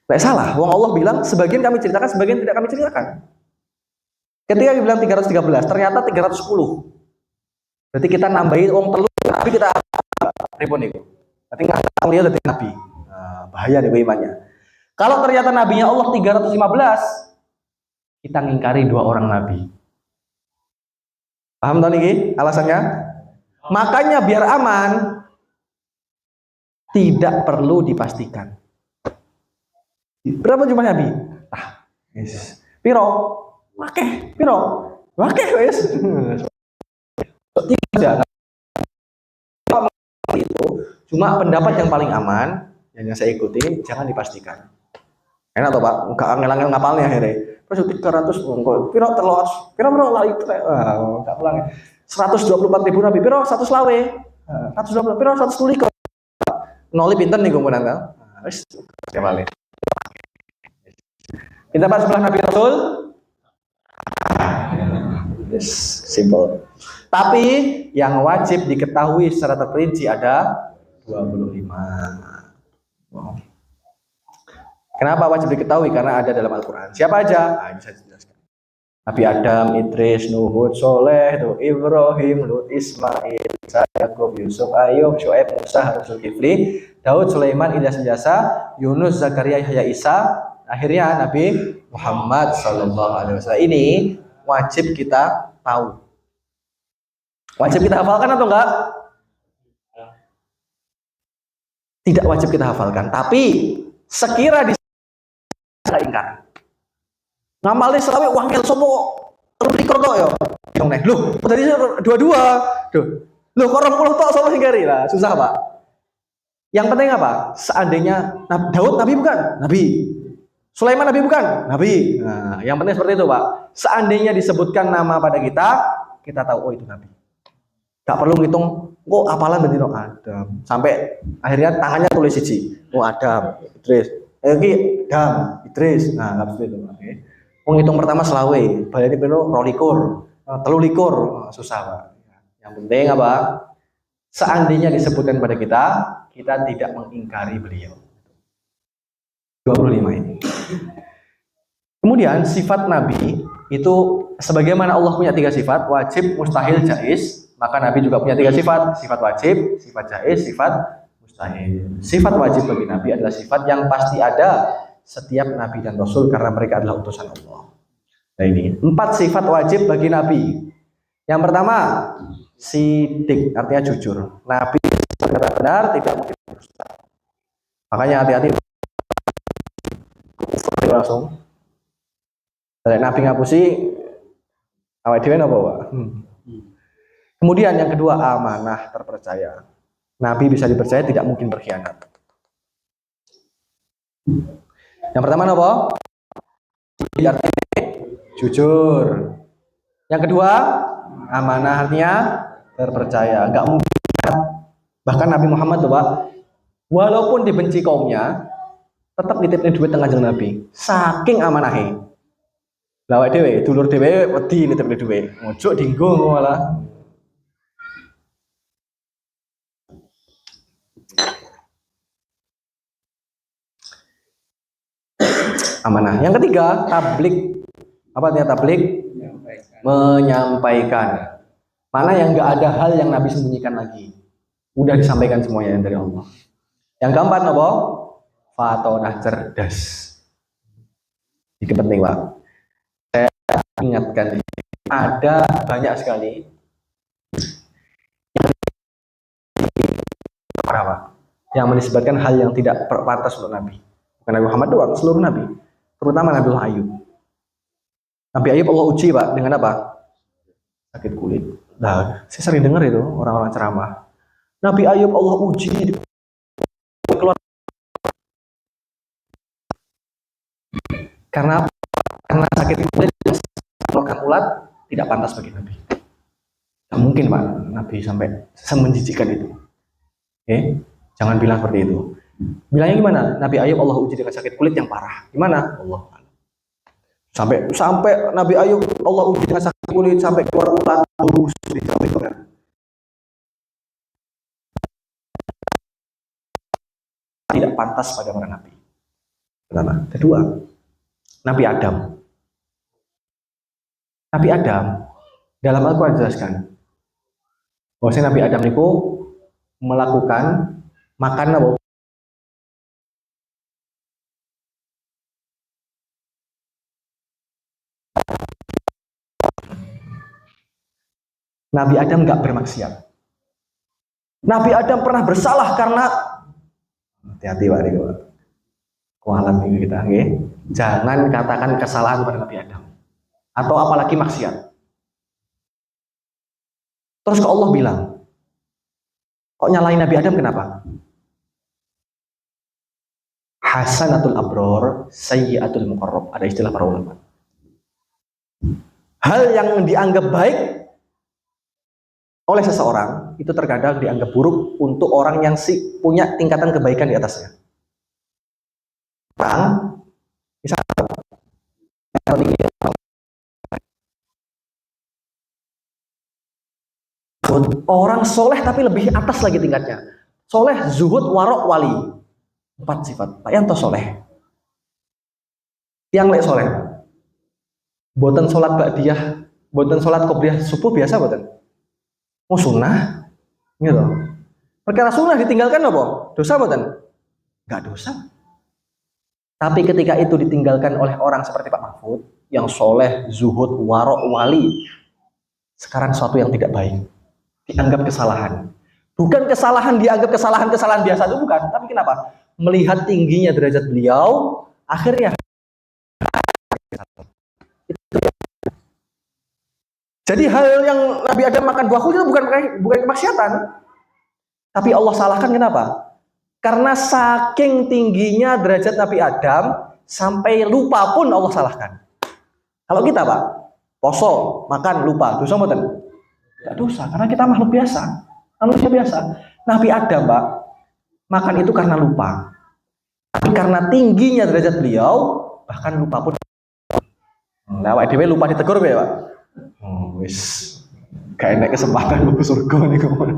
Nggak salah. Wong Allah bilang sebagian kami ceritakan, sebagian tidak kami ceritakan. Ketika dibilang 313, ternyata 310. Berarti kita nambahin wong telu, tapi kita pripun niku. Berarti nggak lihat dari nabi. Nah, bahaya nih imannya. Kalau ternyata nabinya Allah 315, kita ngingkari 2 orang nabi. Paham tau niki alasannya? Makanya biar aman, tidak perlu dipastikan. Berapa jumlah nabi? Yes. Piro? Wakeh, piro? Wakeh wes. Tidak. Itu cuma pendapat yang paling aman yang saya ikuti, jangan dipastikan. Enak toh Pak? Enggak angel-angel ngapalnya akhirnya. Terus 300 piro telos, piro lah itu enggak pulang. 124.000 nabi, piro 100 lawe. 120 piro 120. Noli pinten nih kumpulan kan? Wis kembali. Kita bahas sebelah Nabi Rasul. Yes, simple. Tapi yang wajib diketahui secara terperinci ada 25. Wow. Kenapa wajib diketahui? Karena ada dalam Al-Quran. Siapa aja? Nah, ini saya jelaskan. Nabi Adam, Idris, Nuh, Soleh, Ibrahim, Lut, Ismail, Yakub, Yusuf, Ayub, Syuaib, Musa, Harun, Zulkifli, Daud, Sulaiman, Ilyas, Ilyasa, Yunus, Zakaria, Yahya, Isa, akhirnya Nabi Muhammad Sallallahu Alaihi Wasallam. Ini wajib kita tahu. Wajib kita hafalkan atau enggak? Tidak wajib kita hafalkan, tapi sekira di ingkar. Ngamalnya selawe wangel sopo terus likur tok ya. Yang neh. Loh, tadi dua-dua. Loh, kok 20 tok sama singkari lah. Susah, Pak. Yang penting apa? Seandainya Daud nabi bukan? Nabi. Sulaiman nabi bukan? Nabi. Nah, yang penting seperti itu, Pak. Seandainya disebutkan nama pada kita, kita tahu oh itu nabi. Gak perlu ngitung, oh apalan berarti Adam. Sampai akhirnya tangannya tulis siji. Oh Adam, Idris. Iki Adam, Idris. Nah, enggak seperti itu, Oke. Menghitung pertama selawe, baleni piro 22, 23, susah, Pak. Yang penting apa? Seandainya disebutkan pada kita, kita tidak mengingkari beliau. 25 ini. Kemudian sifat Nabi itu sebagaimana Allah punya 3 sifat, wajib, mustahil, jaiz, maka Nabi juga punya 3 sifat, sifat wajib, sifat jaiz, sifat mustahil. Sifat wajib bagi Nabi adalah sifat yang pasti ada setiap Nabi dan Rasul karena mereka adalah utusan Allah. Nah ini 4 sifat wajib bagi Nabi. Yang pertama, sidik, artinya jujur. Nabi benar tidak mungkin berdusta. Makanya hati-hati langsung. Dari Nabi ngapusi awake dhewe napa, Pak? Kemudian yang kedua, amanah, terpercaya. Nabi bisa dipercaya, tidak mungkin berkhianat. Yang pertama apa? Artinya jujur. Yang kedua, amanah, artinya terpercaya, enggak mungkin. Bahkan Nabi Muhammad tuh, Pak, walaupun dibenci kaumnya, tetap nitipin duit tengah Kanjeng Nabi. Saking amanahe. Lah awake dhewe, dulur dhewe wedi nitipin duit. Ojo dienggo malah. Amanah. Yang ketiga, tablik. Apa artinya tablik? Menyampaikan. Mana yang enggak ada hal yang Nabi sembunyikan lagi. Udah disampaikan semuanya dari Allah. Yang keempat apa? Fatonah, cerdas. Ini penting, Pak. Saya ingatkan, ada banyak sekali yang menisbatkan hal yang tidak pantas untuk Nabi. Bukan Nabi Muhammad doang, seluruh Nabi. Terutama Nabi Ayub. Nabi Ayub Allah uji, Pak, dengan apa? Sakit kulit. Nah, saya sering dengar itu orang-orang ceramah. Nabi Ayub Allah uji keluar karena sakit kulit mengeluarkan ulat tidak pantas bagi Nabi. Tidak mungkin, Pak, Nabi sampai semenjijikan itu. Oke, jangan bilang seperti itu. Bilangnya gimana? Nabi Ayub Allah uji dengan sakit kulit yang parah. Gimana? Allah. Sampai Nabi Ayub Allah uji dengan sakit kulit sampai keluar ulat busuk di sampai tidak pantas pada para nabi. Pertama. Kedua, Nabi Adam. Nabi Adam dalam Al-Quran dijelaskan bahwa Nabi Adam itu melakukan makan apa? Nabi Adam nggak bermaksiat. Nabi Adam pernah bersalah karena hati-hati, Pak, ini kualat ini kita, okay? Jangan katakan kesalahan pada Nabi Adam atau apalagi maksiat. Terus kok Allah bilang, kok nyalain Nabi Adam kenapa? Hasanatul abror, sayyiatul muqarrab. Ada istilah para ulama. Hal yang dianggap baik oleh seseorang itu terkadang dianggap buruk untuk orang yang punya tingkatan kebaikan di atasnya. Orang, misalnya, orang soleh tapi lebih atas lagi tingkatnya. soleh, zuhud, warok, wali. 4 sifat. Pak Yanto soleh. Yang lek soleh. Boten sholat ba'diyah, boten sholat qobliyah subuh biasa boten. Oh sunnah, gitu. Perkara sunnah ditinggalkan apa? Dosa boten? Enggak dosa. Tapi ketika itu ditinggalkan oleh orang seperti Pak Mahfud, yang soleh, zuhud, warok, wali, sekarang suatu yang tidak baik, dianggap kesalahan. Bukan kesalahan dianggap kesalahan biasa itu bukan, tapi kenapa? Melihat tingginya derajat beliau, akhirnya jadi hal yang Nabi Adam makan buah kul itu bukan kemaksiatan. Tapi Allah salahkan kenapa? Karena saking tingginya derajat Nabi Adam sampai lupa pun Allah salahkan. Kalau kita Pak, poso, makan, lupa, dosa mboten? Tidak dosa, karena kita makhluk biasa, manusia biasa. Nabi Adam Pak, makan itu karena lupa. Tapi karena tingginya derajat beliau, bahkan lupa pun. Nah, dewe lupa ditegur ya Pak. Wis, gak enak kesempatan ke surga nih kamu.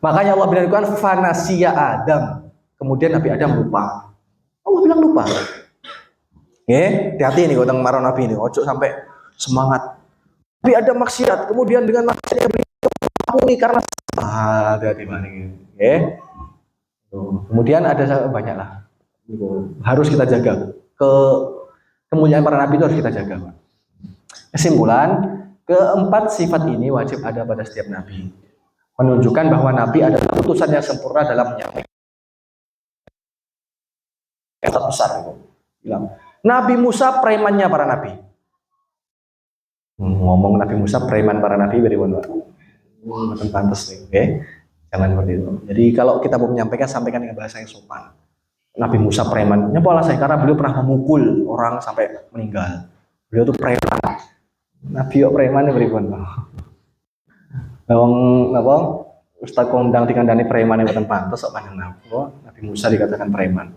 Makanya Allah bilang fanasiya Adam. Kemudian Nabi Adam lupa. Allah bilang lupa. Hati-hati nih kalau marah Nabi ini. Ojo sampai semangat. Nabi Adam maksiat. Kemudian dengan maksiatnya beliau karena hati-hati banget. Kemudian ada banyak lah. Harus kita jaga. Kemuliaan para Nabi itu harus kita jaga, Pak. Kesimpulan, keempat sifat ini wajib ada pada setiap Nabi. Menunjukkan bahwa Nabi adalah utusan yang sempurna dalam menyampaikan. Yang besar itu. Bilang, Nabi Musa premannya para Nabi. Ngomong Nabi Musa preman para Nabi bagaimana? Betul pantas nih, oke? Jangan seperti itu. Jadi kalau kita mau menyampaikan, sampaikan dengan bahasa yang sopan. Nabi Musa preman. Nyapa alasannya karena beliau pernah memukul orang sampai meninggal. Beliau itu preman. Nabi yo preman bagaimana? Apa? Ustaz kondang dikandani preman yang bukan pantas kok panjang Nabi Musa dikatakan preman.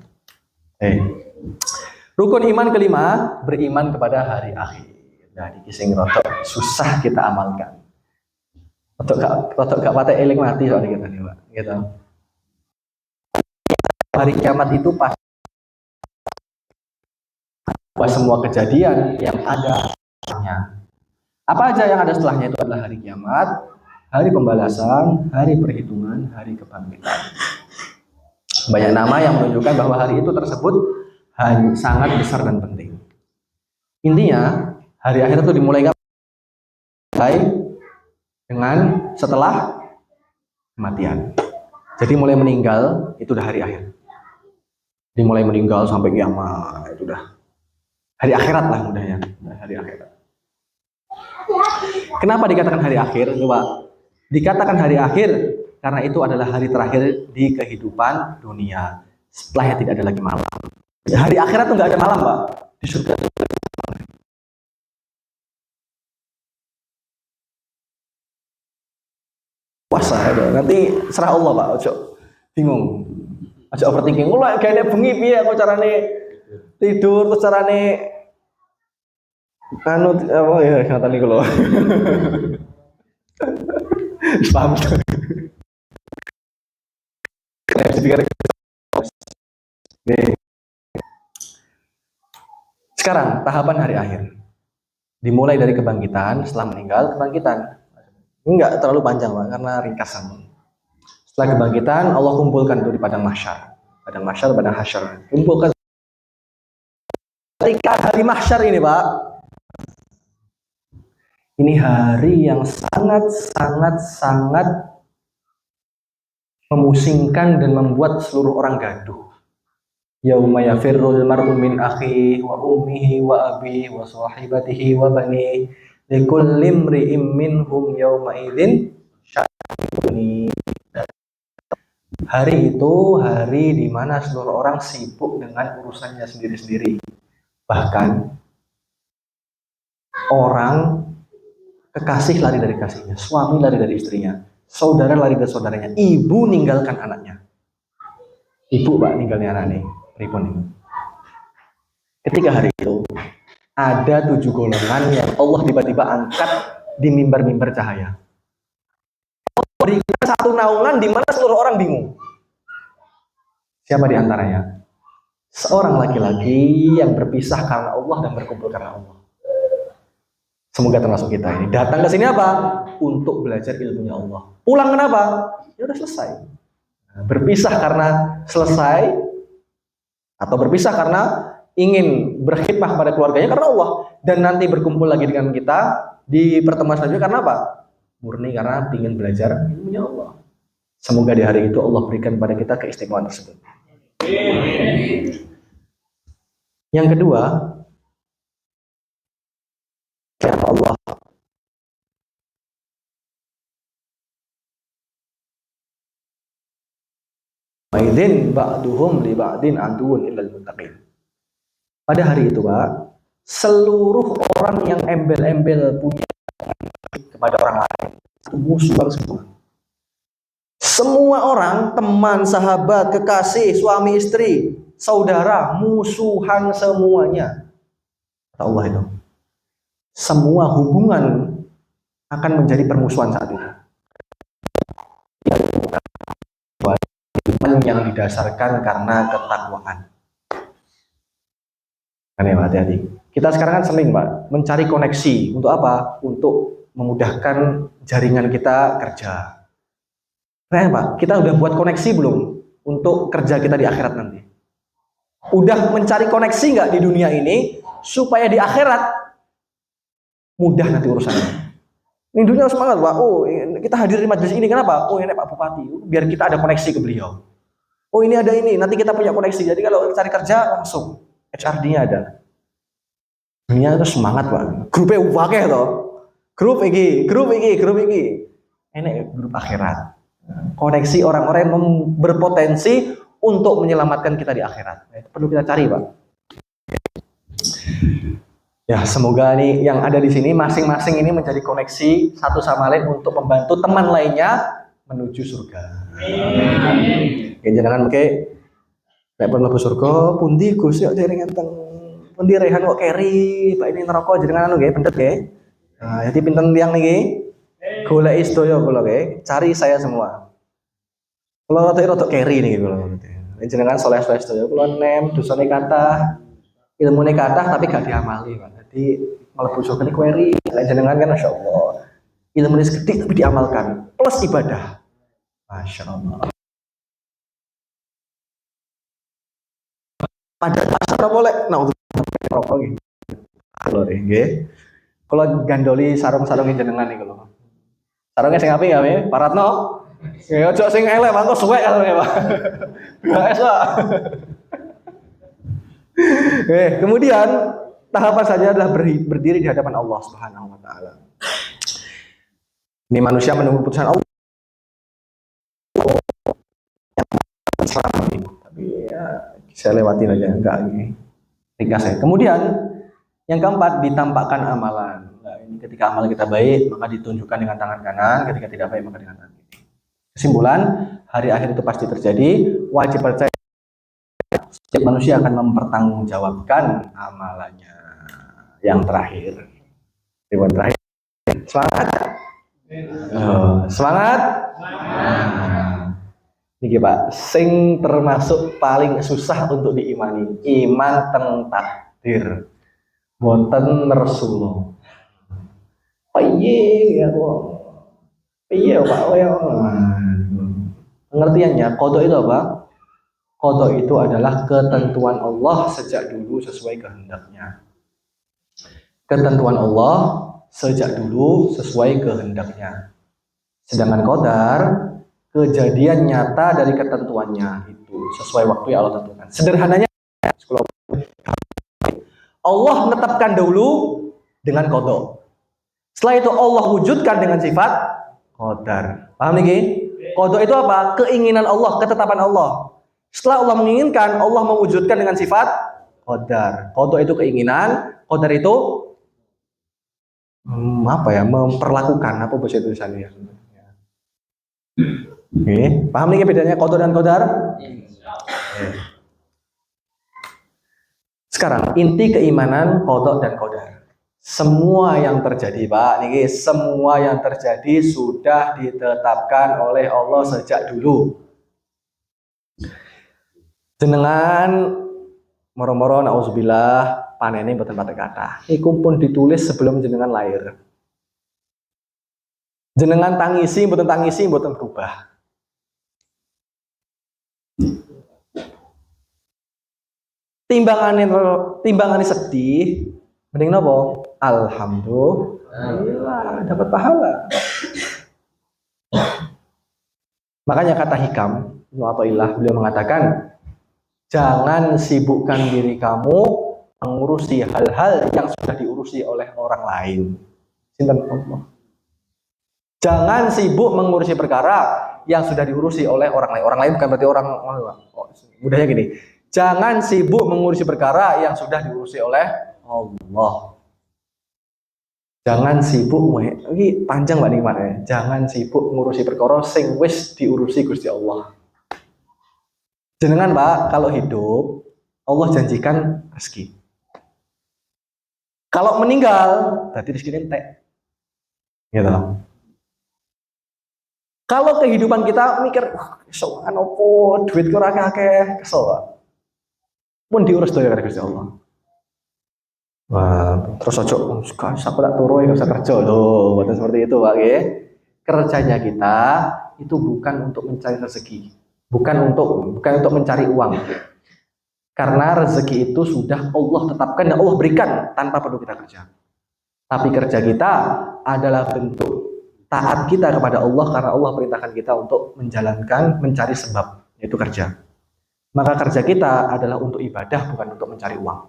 Rukun iman kelima, beriman kepada hari akhir. Nah, iki sing rotok susah kita amalkan. Rotok gak patah eling mati soalnya kita nih, Pak. Gitu. Hari kiamat itu pasti semua kejadian yang ada setelahnya. Apa aja yang ada setelahnya itu adalah hari kiamat, hari pembalasan, hari perhitungan, hari kebangkitan. Banyak nama yang menunjukkan bahwa hari itu tersebut sangat besar dan penting. Intinya, hari akhir itu dimulai dengan setelah kematian. Jadi mulai meninggal itu udah hari akhir. Dimulai meninggal sampai kiamat itu udah hari akhirat lah mudahnya, hari akhirat. Kenapa dikatakan hari akhir? Coba. Dikatakan hari akhir karena itu adalah hari terakhir di kehidupan dunia. Setelahnya tidak ada lagi malam. Hari akhirat tuh nggak ada malam, Pak. Di surga. Puasa nanti serah Allah, Pak. Ojo bingung. Ojo overthinking. Mulai kayaknya bengi piye aku carane tidur terus carane kanut apa ya ngatani kula. Paham. Sekarang tahapan hari akhir. Dimulai dari kebangkitan, setelah meninggal kebangkitan. Ini enggak terlalu panjang, Pak, karena ringkasan. Setelah kebangkitan, Allah kumpulkan itu di padang mahsyar. Padang mahsyar, padang hasyar. Kumpulkan. Ketika hari mahsyar ini, Pak, ini hari yang sangat memusingkan dan membuat seluruh orang gaduh. Yauma yafirrul mar'u min akhihi wa ummihi wa abihi wa sahibatihi wa banihi likulli imri'in minhum yawma idzin sya'nun. Hari itu hari di mana seluruh orang sibuk dengan urusannya sendiri-sendiri. Bahkan orang kekasih lari dari kasihnya, suami lari dari istrinya, saudara lari dari saudaranya, ibu ninggalkan anaknya. Ibu, Pak, ninggalnya anaknya. Ribun. Ketika hari itu ada 7 golongan yang Allah tiba-tiba angkat di mimbar-mimbar cahaya. berikan satu naungan di mana seluruh orang bingung. Siapa di antaranya? Seorang laki-laki yang berpisah karena Allah dan berkumpul karena Allah. Semoga termasuk kita ini. Datang ke sini apa? Untuk belajar ilmunya Allah. Pulang kenapa? Ya udah selesai. Berpisah karena selesai, atau berpisah karena ingin berkhidmah kepada keluarganya karena Allah, dan nanti berkumpul lagi dengan kita di pertemuan selanjutnya karena apa? Murni karena ingin belajar ilmunya Allah. Semoga di hari itu Allah berikan pada kita keistimewaan tersebut. Yang kedua, kata Allah, "Ma'idin ba'duhum li ba'din aduun illal muttaqin." Pada hari itu, Pak, seluruh orang yang embel-embel punya kepada orang lain itu musuhan semua. Semua orang, teman, sahabat, kekasih, suami, istri, saudara, musuhan semuanya. Kata Allah itu. Semua hubungan akan menjadi permusuhan saat itu. Yang didasarkan karena ketakwaan. Kan ya, hati-hati. Kita sekarang kan sering, Pak, mencari koneksi. Untuk apa? Untuk memudahkan jaringan kita kerja. Nah, Pak, kita udah buat koneksi belum untuk kerja kita di akhirat nanti? Udah mencari koneksi nggak di dunia ini supaya di akhirat mudah nanti urusannya? Ini dunia semangat, Pak. Oh, kita hadir di majelis ini kenapa? Oh, ini Pak Bupati. Biar kita ada koneksi ke beliau. Oh, ini ada ini. Nanti kita punya koneksi. Jadi kalau cari kerja langsung HRD-nya ada. Dunia itu semangat, Pak. Grupnya wakil toh. Grup ini. Ini grup akhirat. Koneksi orang-orang yang berpotensi untuk menyelamatkan kita di akhirat. Nah, itu perlu kita cari, Pak. Ya, semoga nih yang ada di sini masing-masing ini menjadi koneksi satu sama lain untuk membantu teman lainnya menuju surga. Amin. Jangan pakai nek pun mlebu surga pundi Gus yo dereng ngenteng. Pundi rehan kok keri, Pak ini neraka jenengan anu nggih pendet nggih. Nah, jadi pinten tiyang niki goleki sedaya kula nggih, cari saya semua. Kula rada keri niki kula. Jenengan saleh-saleh sedaya kula nem dosane kathah. Ilmune kathah tapi gak diamali, Pak. Jadi mlebu surga niku query, jenengan kan masyaallah. Ilmune segede tapi diamalkan plus ibadah. Masyaallah. Pada pasar boleh. Nah, untuk rokok nggih. Kalau nggih. Kalau gandoli sarung-sarung jenengan niku lho. Sarungnya sing apik ya, Pak Ratno. Ya ojo sing elek, mangko suwek sarunge, Pak. Biasa, Pak. Kemudian tahapan saja adalah berdiri di hadapan Allah Subhanahu wa taala. Ini manusia menunggu putusan Allah. Selama ini. Tapi ya saya lewatin aja, enggak ini. Ringkas ya. Kemudian yang keempat, ditampakkan amalan. Nah, ini ketika amal kita baik, maka ditunjukkan dengan tangan kanan, ketika tidak baik maka dengan tangan kiri. Kesimpulan, hari akhir itu pasti terjadi, wajib percaya setiap manusia akan mempertanggungjawabkan amalannya. Yang terakhir. Yang terakhir. Semangat. Semangat. Niki Pak, sing termasuk paling susah untuk diimani, iman teng takdir, boten Rasulullah. Piye ya kok? Piye Pak? Pengertiannya, qada itu apa? Qada itu adalah ketentuan Allah sejak dulu sesuai kehendaknya. Ketentuan Allah sejak dulu sesuai kehendaknya. Sedangkan qadar kejadian nyata dari ketentuannya itu sesuai waktu yang Allah tentukan. Sederhananya Allah menetapkan dahulu dengan qada. Setelah itu Allah wujudkan dengan sifat qadar. Paham nih? Qada itu apa? Keinginan Allah, ketetapan Allah. Setelah Allah menginginkan, Allah mewujudkan dengan sifat qadar. Qada itu keinginan, qadar itu apa ya? Memperlakukan apa bahasa tulisannya? Oke, paham nih bedanya qada dan qadar? Sekarang inti keimanan qada dan qadar. Semua yang terjadi, Pak, niki semua yang terjadi sudah ditetapkan oleh Allah sejak dulu. Jenengan moro-moro nauzubillah panene mboten patek kathah. Iku pun ditulis sebelum jenengan lahir. Jenengan tangisi mboten berubah. Timbangane sedih, mending napa? Alhamdulillah dapat pahala. Makanya kata Hikam Ibnu Athaillah, beliau mengatakan, jangan sibukkan diri kamu mengurusi hal-hal yang sudah diurusi oleh orang lain. Sinten Allah. Jangan sibuk mengurusi perkara yang sudah diurusi oleh orang lain. Orang lain bukan berarti orang mudahnya gini. Jangan sibuk mengurusi perkara yang sudah diurusi oleh Allah. Jangan sibuk, ini panjang Mbak Nikmat ya. Jangan sibuk mengurusi perkara sing wis diurusi Gusti Allah. Jenengan Pak, kalau hidup Allah janjikan rezeki. Kalau meninggal, berarti rezeki entek. Gitu. Kalau kehidupan kita mikir, soal opo, duit kurang akeh, kesel Pak. Pun diurus doya karo Gusti Allah. Wah, terus ojo aku tak turu ya usah kerja loh, bukan seperti itu Pak ya. Kerjanya kita itu bukan untuk mencari rezeki, bukan untuk mencari uang. Karena rezeki itu sudah Allah tetapkan dan Allah berikan tanpa perlu kita kerja. Tapi kerja kita adalah bentuk taat kita kepada Allah karena Allah perintahkan kita untuk mencari sebab, yaitu kerja. Maka kerja kita adalah untuk ibadah, bukan untuk mencari uang.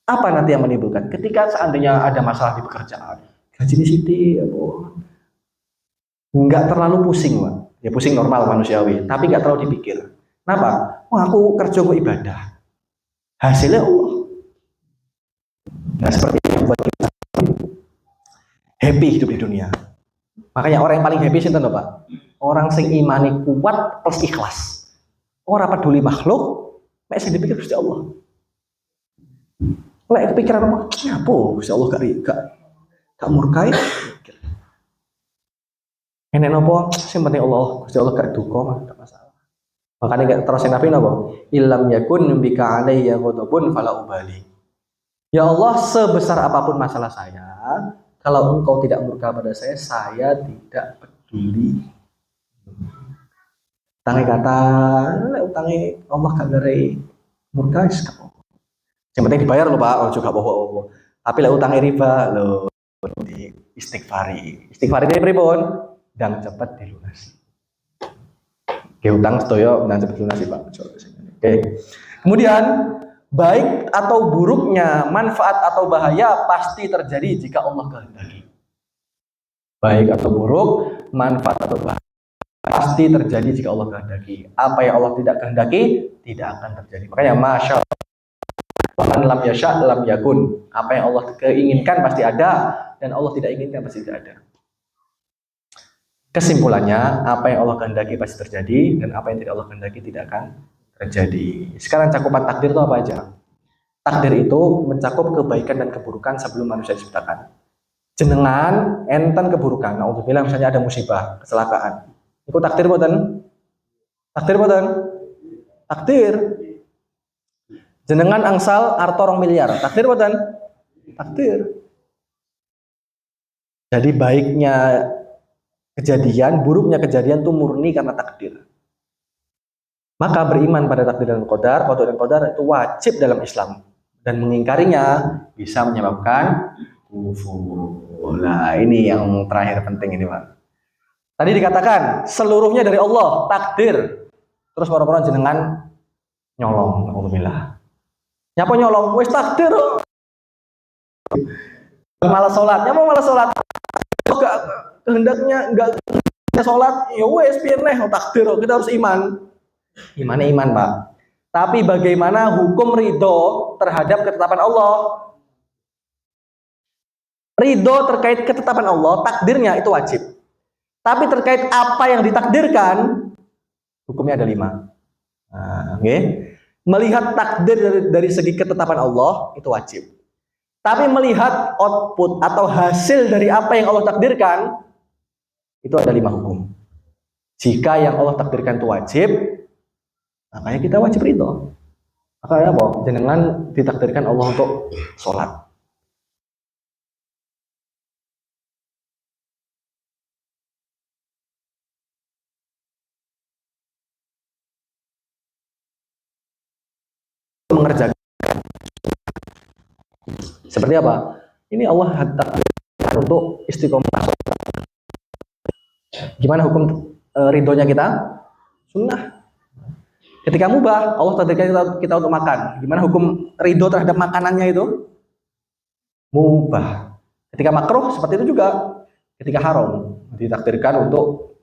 Apa nanti yang menimbulkan? Ketika seandainya ada masalah di pekerjaan, gaji di sini, nggak terlalu pusing, Pak. Ya pusing normal manusiawi, tapi nggak terlalu dipikir. Kenapa? Aku kerja kok ibadah, hasilnya Allah. Nah seperti yang buat kita happy hidup di dunia. Makanya orang yang paling happy sih Pak. Orang sing imani kuat plus ikhlas. Orang peduli makhluk, mek sing dipikir Gusti Allah. Lek kepikiran apa? Apa Gusti Allah gak murkai? Enek napa? Sing penting Allah, Gusti Allah gak duka mah gak masalah. Makanya gak terus Nabi napa? Illam yakun bika alayya ghadabun fala ubali. Ya Allah, sebesar apapun masalah saya, kalau engkau tidak murka pada saya tidak peduli. Utangi kata, utangi Allah gak gare murka wis gak apa-apa. Yang penting dibayar loh Pak, oh juga bohong. Tapi lah utangi riba loh, di istighfari. Istighfari ini pripun? Dan cepat dilunasi. Oke, utang sedaya dan cepat dilunasi Pak. Oke. Kemudian baik atau buruknya, manfaat atau bahaya pasti terjadi jika Allah kehendaki. Baik atau buruk, manfaat atau bahaya pasti terjadi jika Allah kehendaki. Apa yang Allah tidak kehendaki tidak akan terjadi. Makanya masya Allah, lam yasha lam yakun. Apa yang Allah keinginkan pasti ada, dan Allah tidak inginkan pasti tidak ada. Kesimpulannya, apa yang Allah kehendaki pasti terjadi, dan apa yang tidak Allah kehendaki tidak akan terjadi. Sekarang cakupan takdir itu apa aja? Takdir itu mencakup kebaikan dan keburukan sebelum manusia diciptakan. Jenengan enten keburukan. Nah, untuk bilang misalnya ada musibah, kecelakaan. Itu takdir boten? Takdir boten? Takdir. Jenengan angsal arto 2 miliar. Takdir boten? Takdir. Jadi baiknya kejadian, buruknya kejadian itu murni karena takdir. Maka beriman pada takdir dan qadar, qada dan qadar itu wajib dalam Islam, dan mengingkarinya bisa menyebabkan kufur. Nah, ini yang terakhir penting ini, Pak. Tadi dikatakan seluruhnya dari Allah, takdir. Terus orang-orang jenengan nyolong, alhamdulillah. Nyapa nyolong, wis takdir. Malah sholat, nyapa malah sholat. Enggak kehendaknya enggak sholat, ya wis piye neh takdir. Kita harus iman. Imannya iman Pak. Tapi bagaimana hukum ridho terhadap ketetapan Allah? Ridho terkait ketetapan Allah, takdirnya itu wajib. Tapi terkait apa yang ditakdirkan, hukumnya ada 5. Nah, okay. Melihat takdir dari segi ketetapan Allah itu wajib. Tapi melihat output atau hasil dari apa yang Allah takdirkan, itu ada 5 hukum. Jika yang Allah takdirkan itu wajib, makanya kita wajib ridho. Makanya apa? Jangan ditakdirkan Allah untuk sholat. Mengerjakan seperti apa? Ini Allah takdirkan untuk istiqomah. Gimana hukum ridhonya kita? Sunnah. Ketika mubah, Allah takdirkan kita untuk makan. Gimana hukum ridho terhadap makanannya itu? Mubah. Ketika makruh seperti itu juga. Ketika haram, ditakdirkan untuk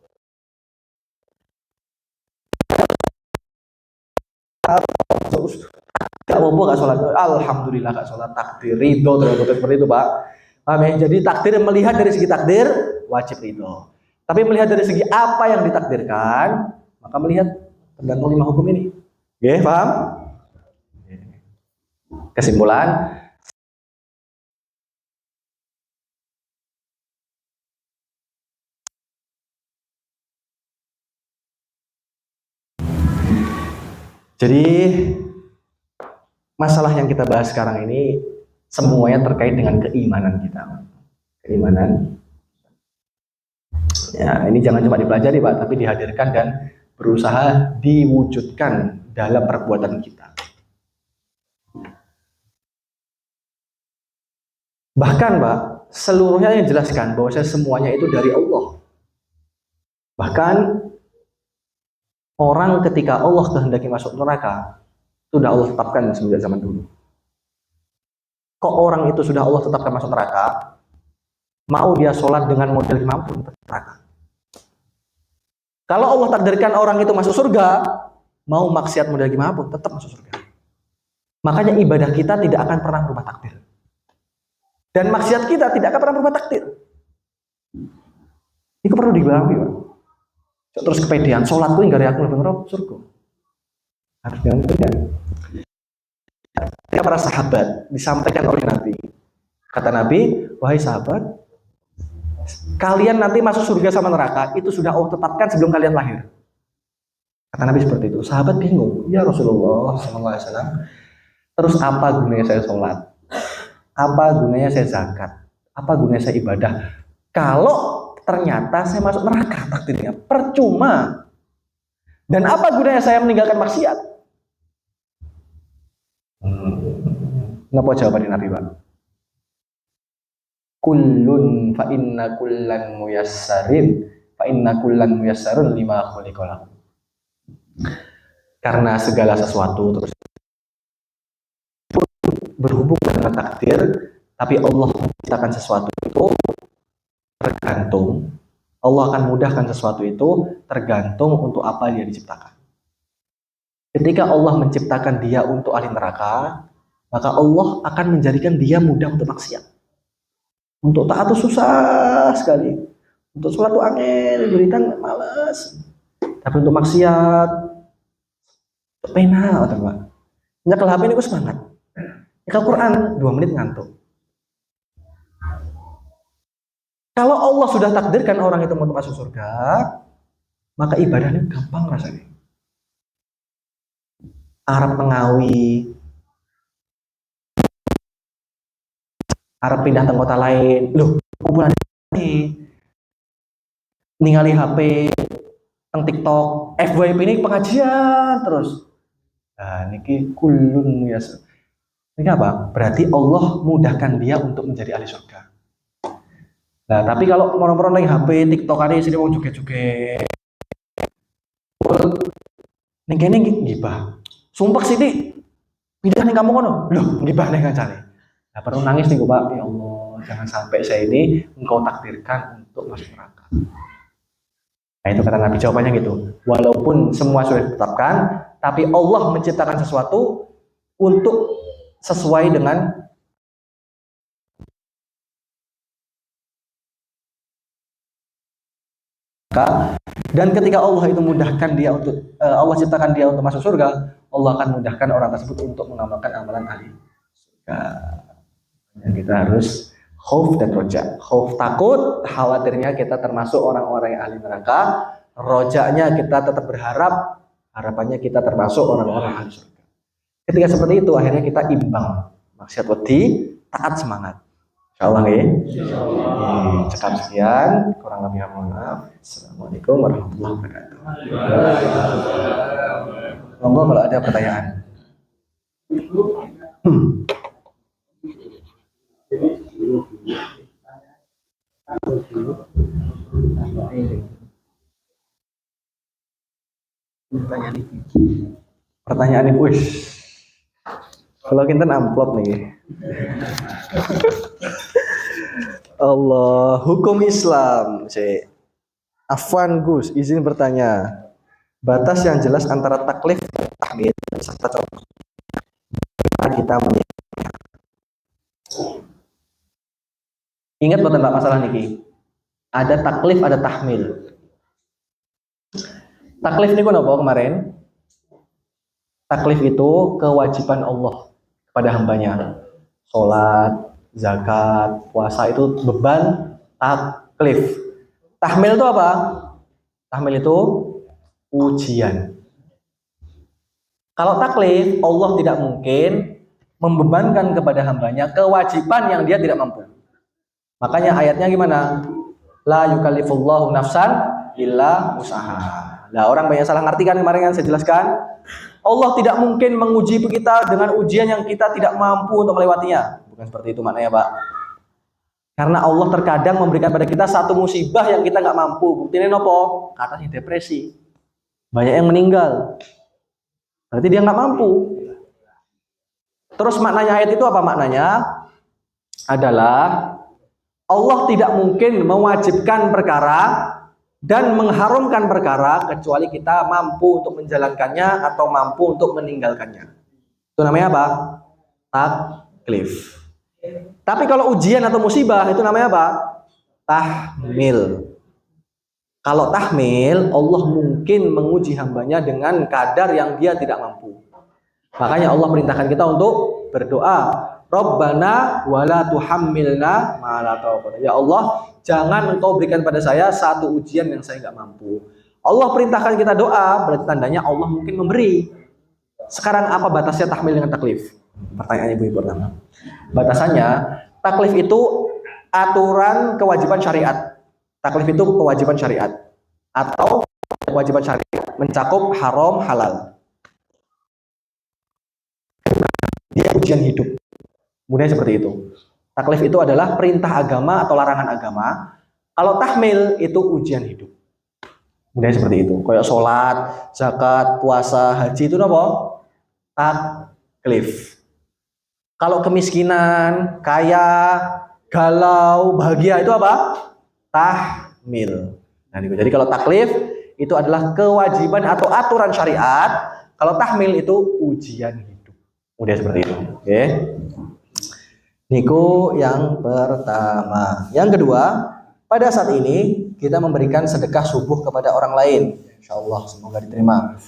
gak apa gak sholat. Alhamdulillah gak sholat. Takdir ridho terhadap seperti itu, Pak. Paham ya? Jadi takdir melihat dari segi takdir wajib ridho. Tapi melihat dari segi apa yang ditakdirkan, maka melihat tergantung 5 hukum ini. Oke, paham? Kesimpulan, jadi masalah yang kita bahas sekarang ini semuanya terkait dengan keimanan kita. Keimanan. Ya, ini jangan cuma dipelajari, Pak, tapi dihadirkan dan berusaha diwujudkan dalam perbuatan kita. Bahkan, Pak, seluruhnya yang jelaskan bahwa semuanya itu dari Allah. Bahkan orang ketika Allah kehendaki masuk neraka, itu sudah Allah tetapkan semenjak zaman dulu. Kok orang itu sudah Allah tetapkan masuk neraka, mau dia sholat dengan model gimana pun neraka. Kalau Allah takdirkan orang itu masuk surga, mau maksiat model gimana pun tetap masuk surga. Makanya ibadah kita tidak akan pernah berubah takdir. Dan maksiat kita tidak akan pernah berubah takdir. Itu perlu dipahami, Pak. Terus kepedean, sholat itu enggak aku lebih ngerok surga. Harus jangan kepedean. Ketika para sahabat disampaikan oleh Nabi, kata Nabi, wahai sahabat, kalian nanti masuk surga sama neraka itu sudah Allah tetapkan sebelum kalian lahir. Kata Nabi seperti itu. Sahabat bingung, ya Rasulullah SAW. Terus apa gunanya saya sholat? Apa gunanya saya zakat? Apa gunanya saya ibadah? Kalau ternyata saya masuk neraka takdirnya, percuma. Dan apa gunanya saya meninggalkan maksiat? Kenapa jawaban Nabi, Pak? Kullun fa inna kullan muyassarin fa inna kullan muyassarun lima khuliqalahu. Karena segala sesuatu terus berhubungan dengan takdir, tapi Allah menciptakan sesuatu itu tergantung. Allah akan mudahkan sesuatu itu tergantung untuk apa dia diciptakan. Ketika Allah menciptakan dia untuk ahli neraka, maka Allah akan menjadikan dia mudah untuk maksiat. Untuk taat itu susah sekali. Untuk sholat itu angin, berikan malas. Tapi untuk maksiat, pena, atau Pak. Nyekel HP ini aku semangat. Nyekel Quran 2 menit ngantuk. Kalau Allah sudah takdirkan orang itu mau masuk surga, maka ibadahnya gampang rasanya. Arab mengawi, Arab pindah ke kota lain, loh kumpulan ini ningali HP, teng TikTok, FYP ini pengajian terus. Nah, niki kulun ya. Ini apa? Berarti Allah mudahkan dia untuk menjadi ahli surga. Nah, tapi kalau orang-orang lagi HP, TikTok ada sini mau joget-joget. Ning kene gibah. Sumpah sithik. Pindah ning kamu kono. Loh, gibah ning kancane. Nah, perlu nangis nih Pak, ya Allah, jangan sampai saya ini engkau takdirkan untuk masuk neraka. Nah, itu kata Nabi, jawabannya gitu. Walaupun semua sudah ditetapkan, tapi Allah menciptakan sesuatu untuk sesuai dengan dan ketika Allah itu mudahkan dia untuk Allah ciptakan dia untuk masuk surga, Allah akan mudahkan orang tersebut untuk mengamalkan amalan ahli surga. Kita harus khauf dan roja. Khauf takut, khawatirnya kita termasuk orang-orang yang ahli neraka. Rojaknya kita tetap berharap, harapannya kita termasuk orang-orang ahli surga. Ketika seperti itu akhirnya kita imbang. Maksiat wedi, taat semangat. Insyaallah ya. Cekap sekian, kurang lebih mohon maaf. Assalamualaikum warahmatullahi wabarakatuh. Monggo kalau ada pertanyaan. Pertanyaan ibu, kalau kita amplop nih. Allah, hukum Islam. Afwan Gus, izin bertanya. Batas yang jelas antara taklif dan tahmil serta contoh kita ingat boten Pak masalah niki. Ada taklif, ada tahmil. Taklif niku napa kemarin? Taklif itu kewajiban Allah kepada hambanya. Sholat, zakat, puasa itu beban taklif. Tahmil itu apa? Tahmil itu ujian. Kalau taklif, Allah tidak mungkin membebankan kepada hambanya kewajiban yang dia tidak mampu. Makanya ayatnya gimana? La yukallifullahu nafsan illa usaha. Nah, orang banyak salah ngerti kan kemarin kan saya jelaskan. Allah tidak mungkin menguji kita dengan ujian yang kita tidak mampu untuk melewatinya. Bukan seperti itu maknanya, Pak. Karena Allah terkadang memberikan pada kita satu musibah yang kita nggak mampu. Buktinya nopo? Katanya depresi. Banyak yang meninggal. Berarti dia nggak mampu. Terus maknanya ayat itu apa maknanya? Adalah Allah tidak mungkin mewajibkan perkara dan mengharumkan perkara kecuali kita mampu untuk menjalankannya atau mampu untuk meninggalkannya. Itu namanya apa? Taklif. Tapi kalau ujian atau musibah itu namanya apa? Tahmil. Kalau tahmil, Allah mungkin menguji hambanya dengan kadar yang dia tidak mampu. Makanya Allah perintahkan kita untuk berdoa. Rabbana wala tuhammilna ma la taqata. Ya Allah, jangan engkau berikan pada saya satu ujian yang saya nggak mampu. Allah perintahkan kita doa, berarti tandanya Allah mungkin memberi. Sekarang apa batasnya tahmil dengan taklif? Pertanyaan ibu-ibu pertama. Batasannya, taklif itu aturan kewajiban syariat. Taklif itu kewajiban syariat atau kewajiban syariat mencakup haram halal. Dia ujian hidup. Kemudian seperti itu. Taklif itu adalah perintah agama atau larangan agama. Kalau tahmil itu ujian hidup. Kemudian seperti itu. Kayak sholat, zakat, puasa, haji itu apa? Taklif. Kalau kemiskinan, kaya, galau, bahagia itu apa? Tahmil. Nah, jadi kalau taklif itu adalah kewajiban atau aturan syariat. Kalau tahmil itu ujian hidup. Kemudian seperti itu. Oke. Niku yang pertama. Yang kedua, pada saat ini kita memberikan sedekah subuh kepada orang lain. Insya Allah semoga diterima.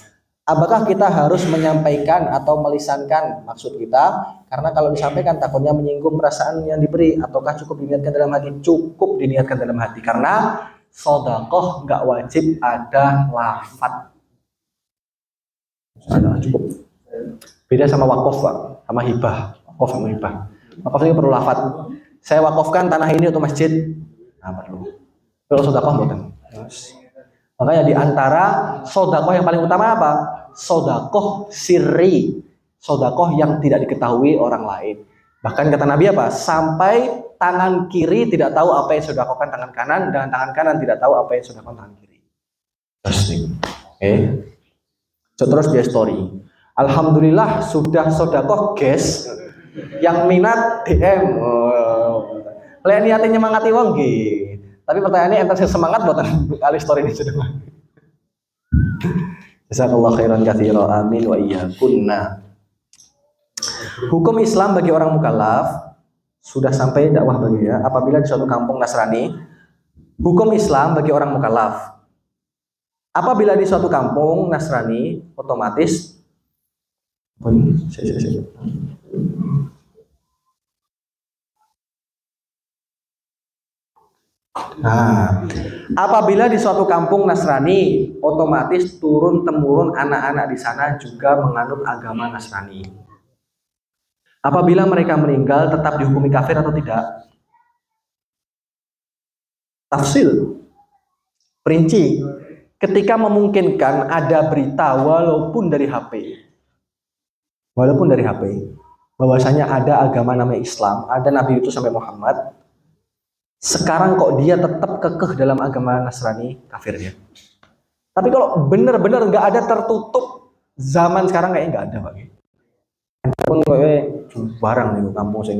Apakah kita harus menyampaikan atau melisankan maksud kita? Karena kalau disampaikan takutnya menyinggung perasaan yang diberi. Ataukah cukup diniatkan dalam hati? Cukup diniatkan dalam hati. Karena sedekah nggak wajib ada lafaz. Cukup. Beda sama wakaf, Pak, sama hibah. Wakaf sama hibah. Wakaf ini perlu lafaz. Saya wakafkan tanah ini untuk masjid. Nah, perlu. Kalau sedekah bukan. Makanya di antara sedekah yang paling utama apa? Sedekah sirri. Sedekah yang tidak diketahui orang lain. Bahkan kata Nabi apa? Sampai tangan kiri tidak tahu apa yang sedekahkan tangan kanan dan tangan kanan tidak tahu apa yang sedekahkan tangan kiri. Oke. Terus dia story. Alhamdulillah sudah sedekah, guys. Yang minat DM. Lihat niatnya nyemangati wong nggih. Tapi pertanyaannya enten semangat buat kali story ini sudah. Jazakallahu khairan katsira. Amin wa iyyakunna. Hukum Islam bagi orang mukallaf sudah sampai dakwah bagi ya. Apabila di suatu kampung Nasrani, hukum Islam bagi orang mukallaf. Apabila di suatu kampung Nasrani, otomatis Nah, apabila di suatu kampung Nasrani, otomatis turun-temurun anak-anak di sana juga menganut agama Nasrani. Apabila mereka meninggal, tetap dihukumi kafir atau tidak? Tafsil, perinci. Ketika memungkinkan ada berita walaupun dari HP, bahwasanya ada agama namanya Islam, ada Nabi itu sampai Muhammad. Sekarang kok dia tetap kekeh dalam agama Nasrani, kafir dia. Tapi kalau benar-benar nggak ada, tertutup, zaman sekarang kayaknya nggak ada Pak. Pun kayak barang nih kampung sing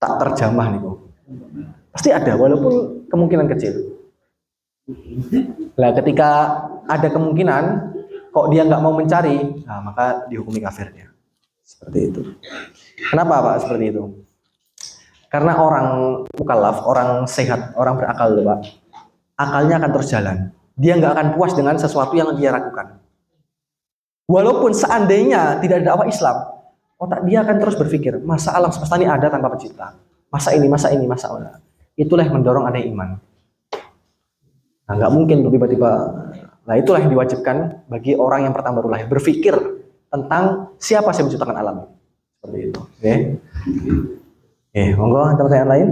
tak terjamah nih, pasti ada walaupun kemungkinan kecil. Nah, ketika ada kemungkinan kok dia nggak mau mencari, nah maka dihukumi kafirnya. Seperti itu. Kenapa Pak seperti itu? Karena orang mukallaf, orang sehat, orang berakal loh Pak, akalnya akan terus jalan. Dia nggak akan puas dengan sesuatu yang dia lakukan. Walaupun seandainya tidak ada dakwah Islam, otak dia akan terus berpikir, masa alam semesta ini ada tanpa pencipta? Masa ini. Itulah yang mendorong adanya iman. Nah, nggak mungkin tiba-tiba. Nah, itulah yang diwajibkan bagi orang yang pertama baru lahir, berpikir tentang siapa yang menciptakan alam. Seperti itu. Oke. Monggo, ada pertanyaan lain?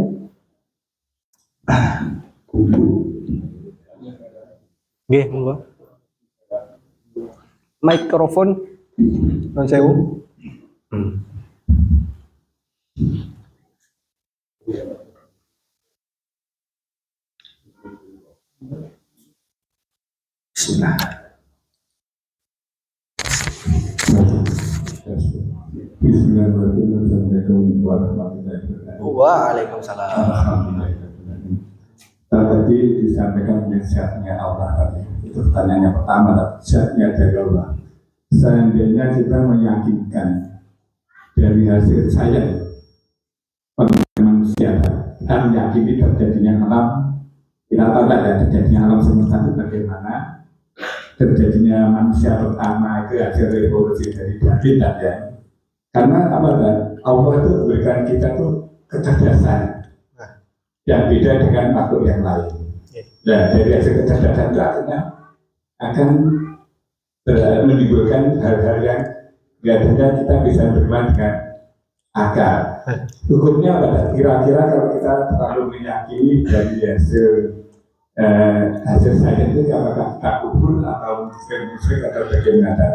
Oke, monggo. Mikrofon non sewu. Bismillah. Bismillahirrahmanirrahim. Assalamualaikum warahmatullahi wabarakatuh. Waalaikumsalam. Alhamdulillah. Tadi disampaikan nasihatnya Allah tadi. Itu pertanyaannya pertama, nasihatnya dari Allah. Seandainya kita meyakinkan dari hasil saya, manusia, kita meyakini terjadinya alam, kita tahu ada terjadinya alam semesta itu bagaimana. Terjadinya manusia pertama itu hasil revolusi dari David ya. Karena apa kan? Allah itu berikan kita tuh kecerdasan yang beda dengan makhluk yang lain. Nah, dari hasil kecerdasan itu akan menimbulkan hal-hal yang biasanya kita bisa bermain dengan akal. Hukumnya apa? Kira-kira kalau kita terlalu meyakini dari hasil sains itu apakah kita kubur atau musyrik atau bagaimana?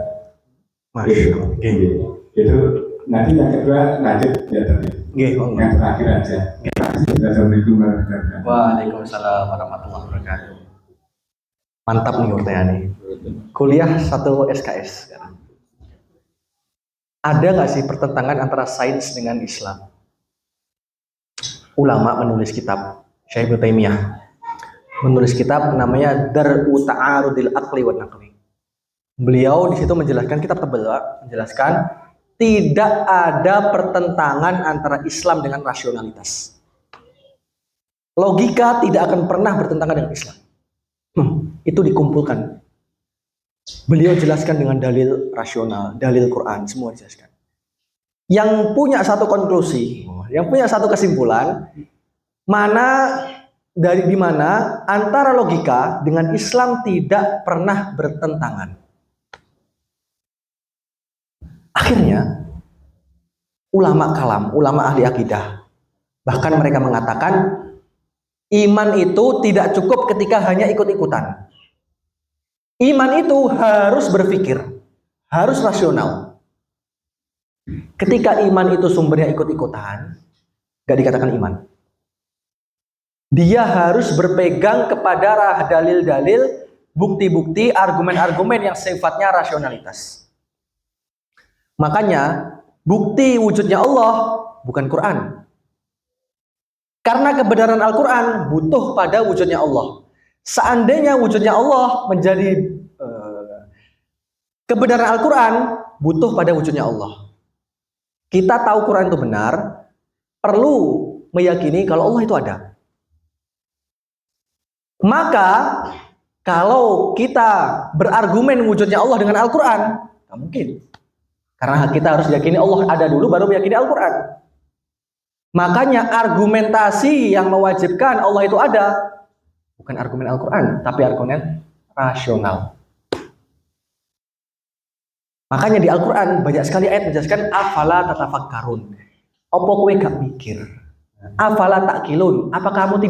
Itu nanti yang kedua lanjut ya tadi. Yang terakhir aja. Assalamualaikum warahmatullahi wabarakatuh. Waalaikumsalam warahmatullahi wabarakatuh. Mantap nih pertanyaannya. Kuliah 1 SKS sekarang. Ada nggak sih pertentangan antara sains dengan Islam? Ulama menulis kitab, Syekh Ibnu Taimiyah menulis kitab namanya Dar'u Ta'arudil Aqli wan Naqli. Beliau di situ menjelaskan, kitab tebal Pak, menjelaskan tidak ada pertentangan antara Islam dengan rasionalitas. Logika tidak akan pernah bertentangan dengan Islam. Itu dikumpulkan. Beliau jelaskan dengan dalil rasional, dalil Quran, semua dijelaskan. Yang punya satu konklusi, yang punya satu kesimpulan, di mana antara logika dengan Islam tidak pernah bertentangan. Akhirnya ulama kalam, ulama ahli akidah, bahkan mereka mengatakan iman itu tidak cukup ketika hanya ikut-ikutan. Iman itu harus berpikir, harus rasional. Ketika iman itu sumbernya ikut-ikutan, gak dikatakan iman. Dia harus berpegang kepada dalil-dalil, bukti-bukti, argumen-argumen yang sifatnya rasionalitas. Makanya bukti wujudnya Allah bukan Quran. Karena kebenaran Al-Quran butuh pada wujudnya Allah. Seandainya wujudnya Allah menjadi kebenaran Al-Quran butuh pada wujudnya Allah. Kita tahu Quran itu benar, perlu meyakini kalau Allah itu ada. Maka kalau kita berargumen wujudnya Allah dengan Al-Quran, tak mungkin. Karena kita harus yakini Allah ada dulu baru meyakini Al-Quran. Makanya argumentasi yang mewajibkan Allah itu ada, bukan argumen Al-Quran, tapi argumen rasional. Makanya di Al-Quran banyak sekali ayat menjelaskan afala tatafakkarun. Opo kowe gak mikir? Afala takilun? Apakah kamu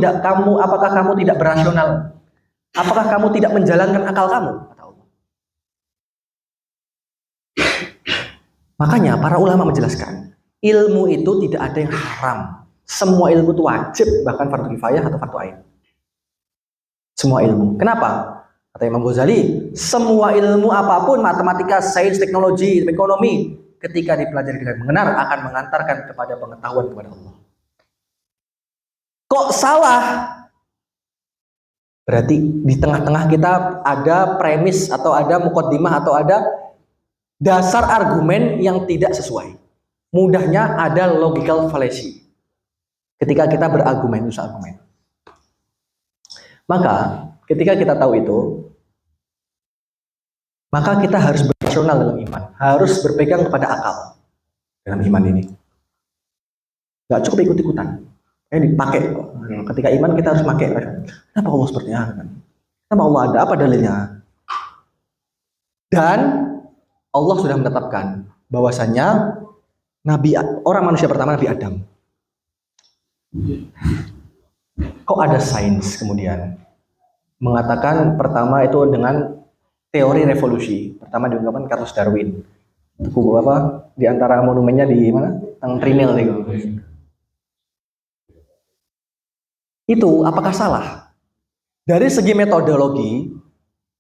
tidak berasional? Apakah kamu tidak menjalankan akal kamu? Kata Allah. Makanya para ulama menjelaskan, ilmu itu tidak ada yang haram. Semua ilmu itu wajib, bahkan fardu kifayah atau fardu ain. Semua ilmu. Kenapa? Kata Imam Ghazali, semua ilmu apapun, matematika, sains, teknologi, ekonomi, ketika dipelajari dengan benar akan mengantarkan kepada pengetahuan kepada Allah. Kok salah? Berarti di tengah-tengah kita ada premis atau ada mukaddimah atau ada dasar argumen yang tidak sesuai. Mudahnya ada logical fallacy. Ketika kita berargumen, maka ketika kita tahu itu, maka kita harus berasional dalam iman, harus berpegang kepada akal dalam iman ini. Gak cukup ikut-ikutan, dipakai. Ketika iman kita harus pakai. Kenapa Allah seperti itu? Kenapa Allah ada? Apa dalilnya? Dan Allah sudah menetapkan bahwasannya orang manusia pertama Nabi Adam. Kok ada sains kemudian mengatakan pertama itu dengan teori revolusi. Pertama diungkapkan Charles Darwin. Buku apa? Di antara monumennya di mana? Tang Trinil itu. Itu apakah salah? Dari segi metodologi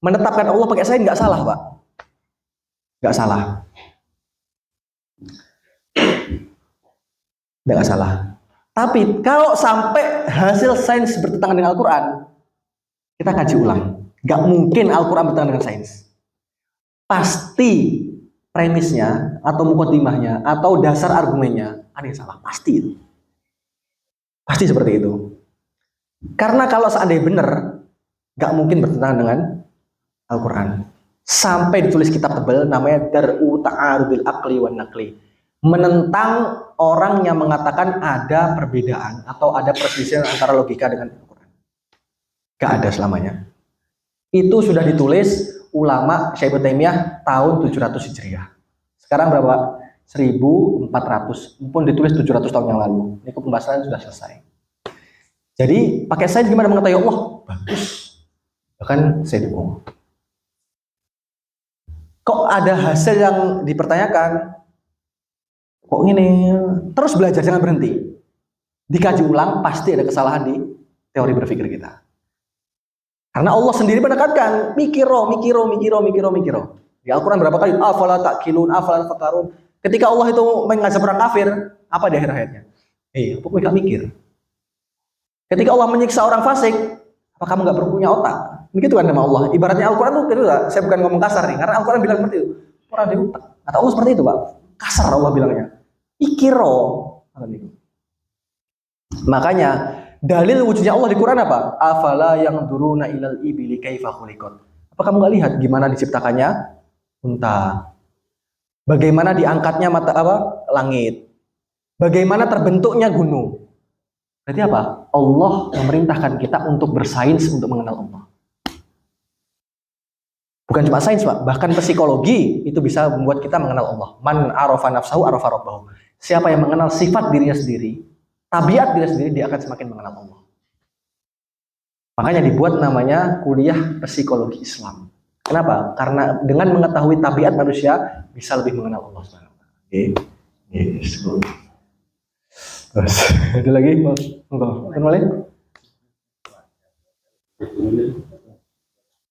menetapkan Allah pakai sains nggak salah, Pak? Nggak salah. Nggak salah. Tapi kalau sampai hasil sains bertentangan dengan Al-Quran, kita kaji ulang. Gak mungkin Al-Quran bertentangan dengan sains. Pasti premisnya atau mukaddimahnya atau dasar argumennya ada yang salah. Pasti. Pasti seperti itu. Karena kalau seandainya benar, gak mungkin bertentangan dengan Al-Quran. Sampai ditulis kitab tebal namanya Dar'u Ta'arudil Aqli wan Naqli. Menentang orang yang mengatakan ada perbedaan atau ada perselisihan antara logika dengan Al-Quran. Gak ada selamanya. Itu sudah ditulis ulama Syekh Ibnu Taimiyah tahun 700 Hijriah. Sekarang berapa? 1400. Pun ditulis 700 tahun yang lalu. Ini pembahasan sudah selesai. Jadi pakai sains gimana mengetahui Allah? Bagus. Bahkan saya dukung. Kok ada hasil yang dipertanyakan? Kok ini? Terus belajar, jangan berhenti. Dikaji ulang, pasti ada kesalahan di teori berpikir kita. Karena Allah sendiri menekankan, mikiro. Di Al-Quran berapa kali? Afala ta'qilun, afala tafakkarun. Ketika Allah itu mengajak orang kafir, apa di akhir ayatnya? Apa kamu gak mikir? Ketika Allah menyiksa orang fasik, apa kamu gak punya otak? Begitu kan sama Allah. Ibaratnya Al-Quran itu, saya bukan ngomong kasar nih, karena Al-Quran bilang seperti itu. Orang ada otak. Kata Allah seperti itu, Pak. Kasar Allah bilangnya. Ikiro. Makanya dalil wujudnya Allah di Quran apa? Afala yang duruna ilal ibili kaifa khuliqat. Apa kamu nggak lihat gimana diciptakannya unta? Bagaimana diangkatnya langit? Bagaimana terbentuknya gunung? Berarti apa? Allah memerintahkan kita untuk bersains untuk mengenal Allah. Bukan cuma sains, Pak. Bahkan psikologi itu bisa membuat kita mengenal Allah. Man arafa nafsahu arafa rabbahu. Siapa yang mengenal sifat dirinya sendiri, tabiat dirinya sendiri, dia akan semakin mengenal Allah. Makanya dibuat namanya kuliah psikologi Islam. Kenapa? Karena dengan mengetahui tabiat manusia bisa lebih mengenal Allah SWT. Oke. Terus ada lagi? Enggak. Ada lagi?